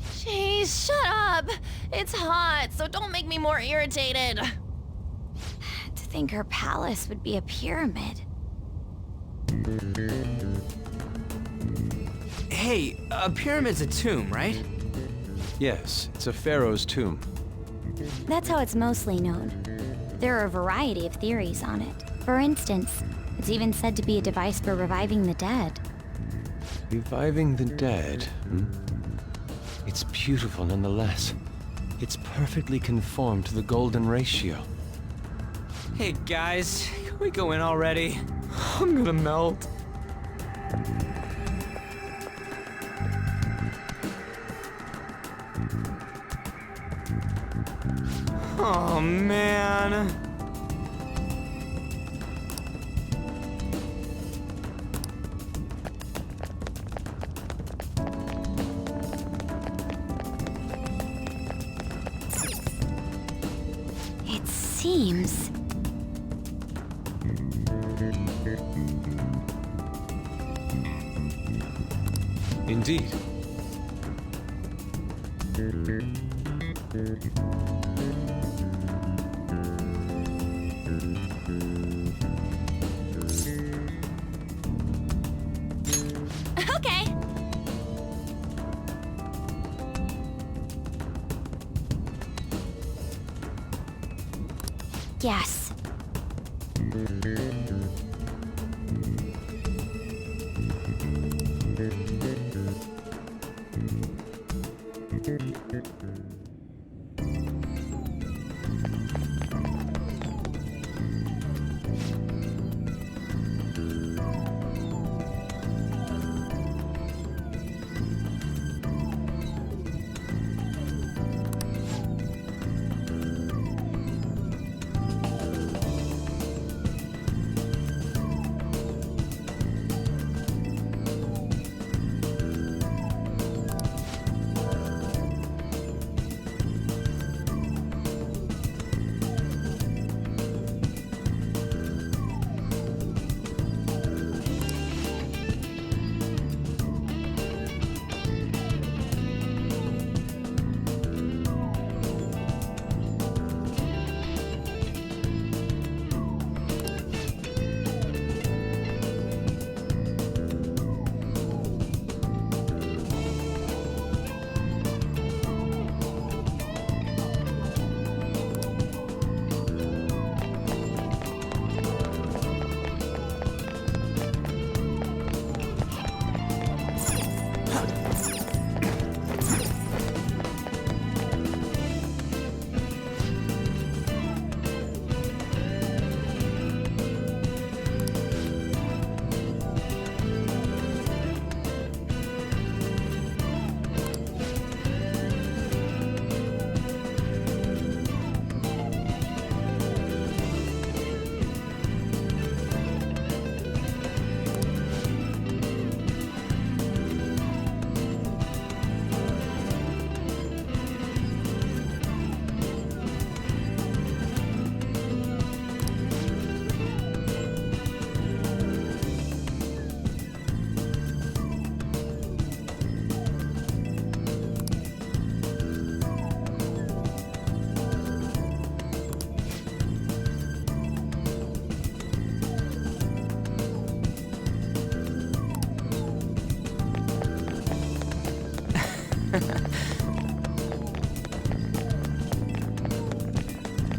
Jeez, shut up. It's hot, so don't make me more irritated. To think her palace would be a pyramid. Hey, a pyramid's a tomb, right? Yes, it's a pharaoh's tomb. That's how it's mostly known. There are a variety of theories on it. For instance, it's even said to be a device for reviving the dead. Reviving the dead, hmm? It's beautiful nonetheless. It's perfectly conformed to the golden ratio. Hey guys, can we go in already? I'm gonna melt. Oh man. It seems... Indeed. Okay. Yes.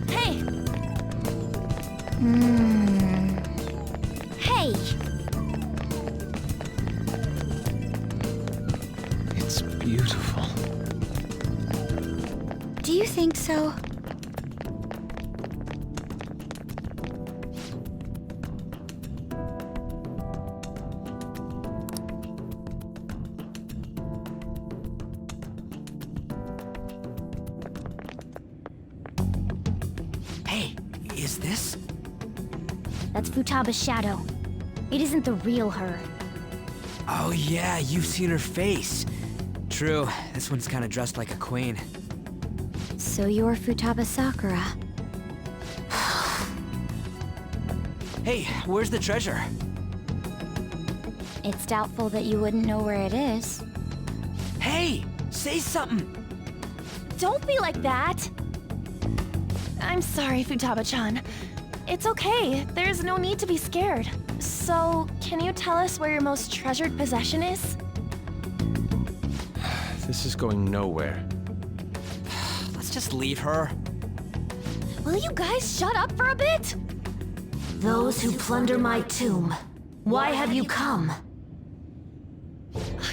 Hey! Hey! It's beautiful. Do you think so? Hey, is this? That's Futaba's shadow. It isn't the real her. Oh yeah, you've seen her face. True, this one's kinda dressed like a queen. So you're Futaba Sakura. Hey, where's the treasure? It's doubtful that you wouldn't know where it is. Hey, say something! Don't be like that! I'm sorry, Futaba-chan. It's okay. There's no need to be scared. So, can you tell us where your most treasured possession is? This is going nowhere. Let's just leave her. Will you guys shut up for a bit? Those who plunder my tomb, why have you come?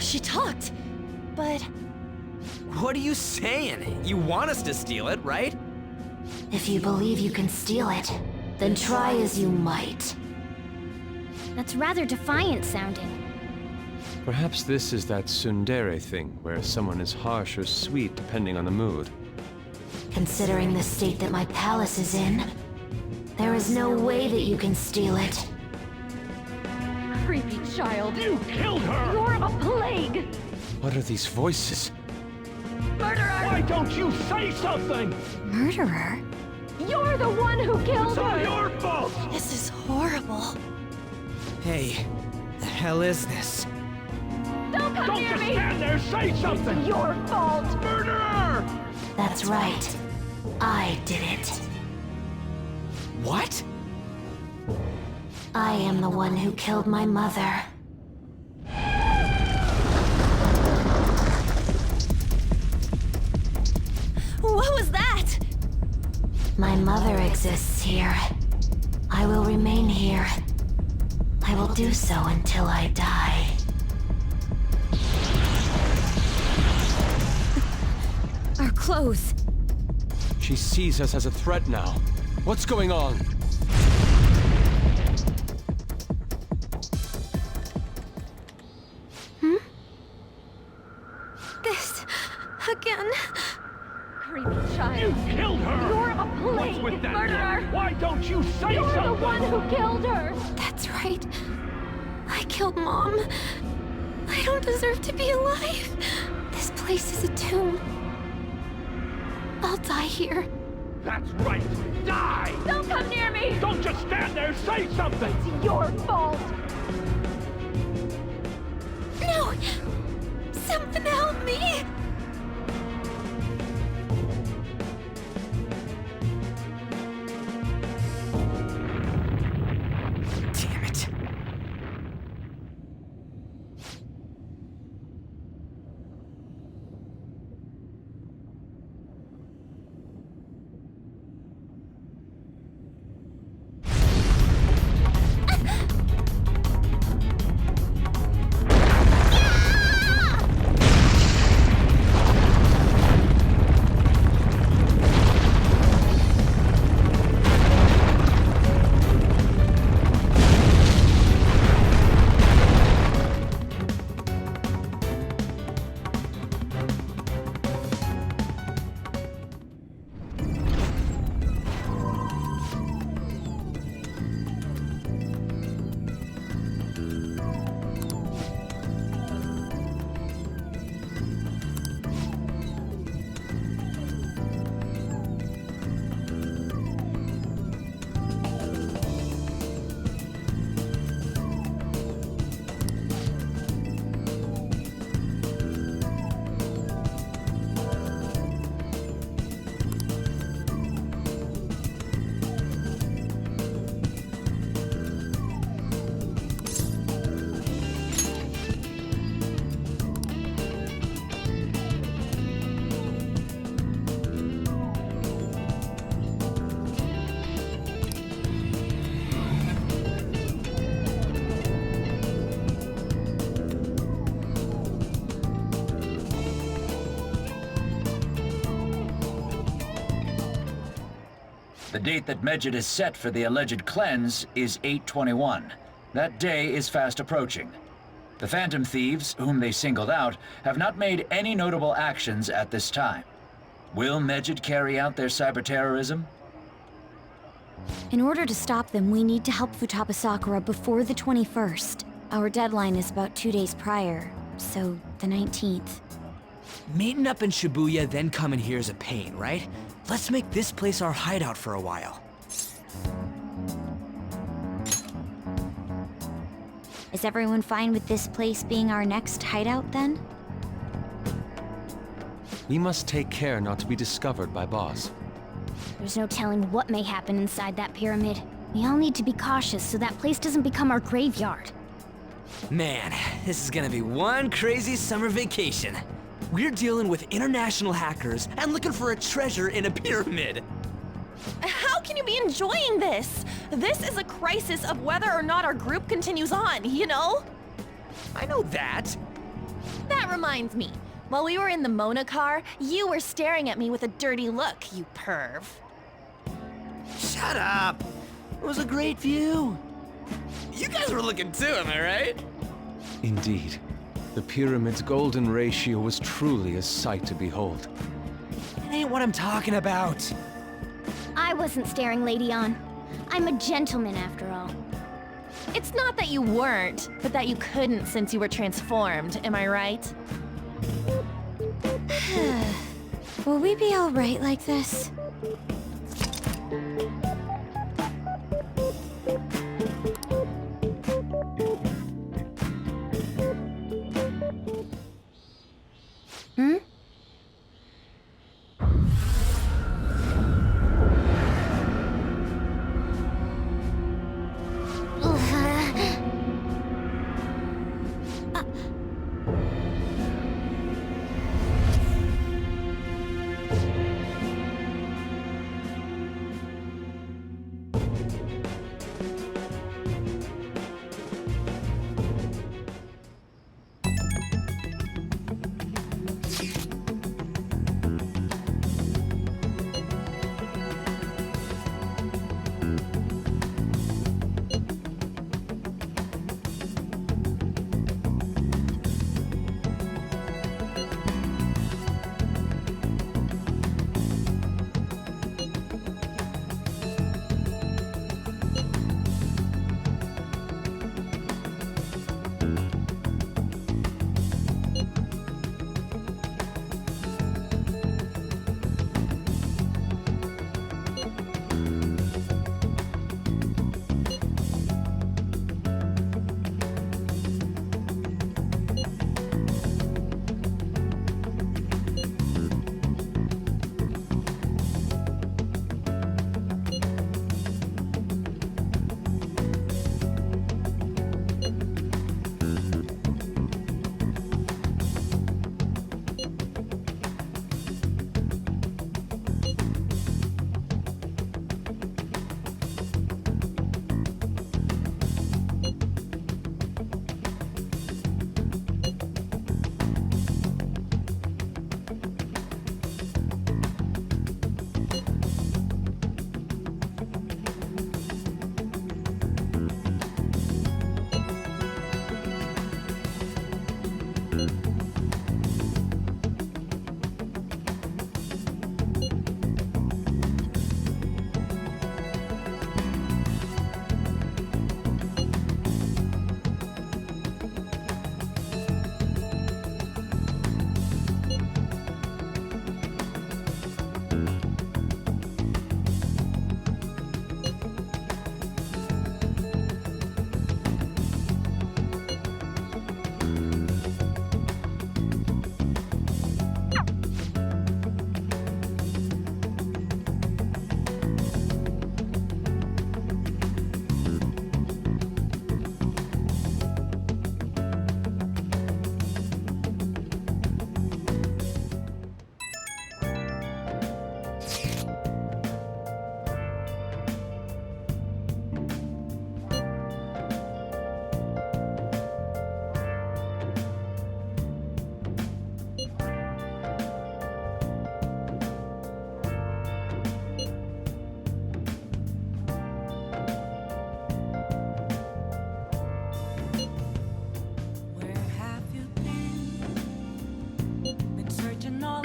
She talked, but What are you saying? You want us to steal it, right? If you believe you can steal it, then try as you might. That's rather defiant sounding. Perhaps this is that tsundere thing, where someone is harsh or sweet depending on the mood. Considering the state that my palace is in, there is no way that you can steal it. Creepy child. You killed her! You're a plague! What are these voices? Murderer! Why don't you say something? Murderer? You're the one who killed It's all her! your fault! this is horrible. Hey, the hell is this? Don't come Don't near just me! stand there, say something! It's your fault! Murderer! That's right. I did it. What? I am the one who killed my mother. What was that? My mother exists here. I will remain here. I will do so until I die. Our clothes. She sees us as a threat now. What's going on? This again. Creepy child. You killed her! You're a What's plague! with that Murderer! look? Why don't you say You're something? the one who killed her! That's right. I killed Mom. I don't deserve to be alive. This place is a tomb. I'll die here. That's right! Die! Don't come near me! Don't just stand there, say something! It's your fault! No! Something help me! Damn it. The date that Medjed has set for the alleged cleanse is 8/21. That day is fast approaching. The Phantom Thieves, whom they singled out, have not made any notable actions at this time. Will Medjed carry out their cyber-terrorism? In order to stop them, we need to help Futaba Sakura before the 21st. Our deadline is about 2 days prior, so the 19th. Meeting up in Shibuya, then coming here is a pain, right? Let's make this place our hideout for a while. Is everyone fine with this place being our next hideout then? We must take care not to be discovered by Boss. There's no telling what may happen inside that pyramid. We all need to be cautious so that place doesn't become our graveyard. Man, this is gonna be one crazy summer vacation. We're dealing with international hackers and looking for a treasure in a pyramid. How can you be enjoying this? This is a crisis of whether or not our group continues on, you know? I know that. That reminds me. While we were in the Mona car, you were staring at me with a dirty look, you perv. Shut up. It was a great view. You guys were looking too, am I right? Indeed. The pyramid's golden ratio was truly a sight to behold. It ain't what I'm talking about. I wasn't staring Lady On. I'm a gentleman after all. It's not that you weren't, but that you couldn't since you were transformed, am I right? Will we be alright like this? Hmm?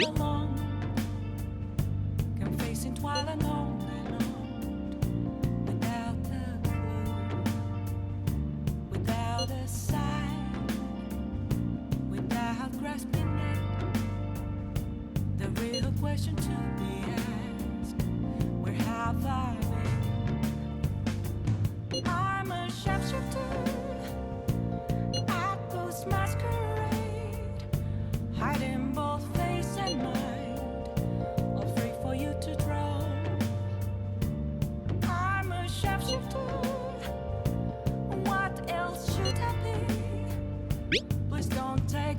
all alone, confessing while alone and on, without a clue, without a sign, without grasping it. The real question to be asked: where have I been? I'm a sharpshooter at Ghost Masquerade, hiding both face and mind, afraid for you to draw. I'm a sharpshooter. What else should I be? Please don't take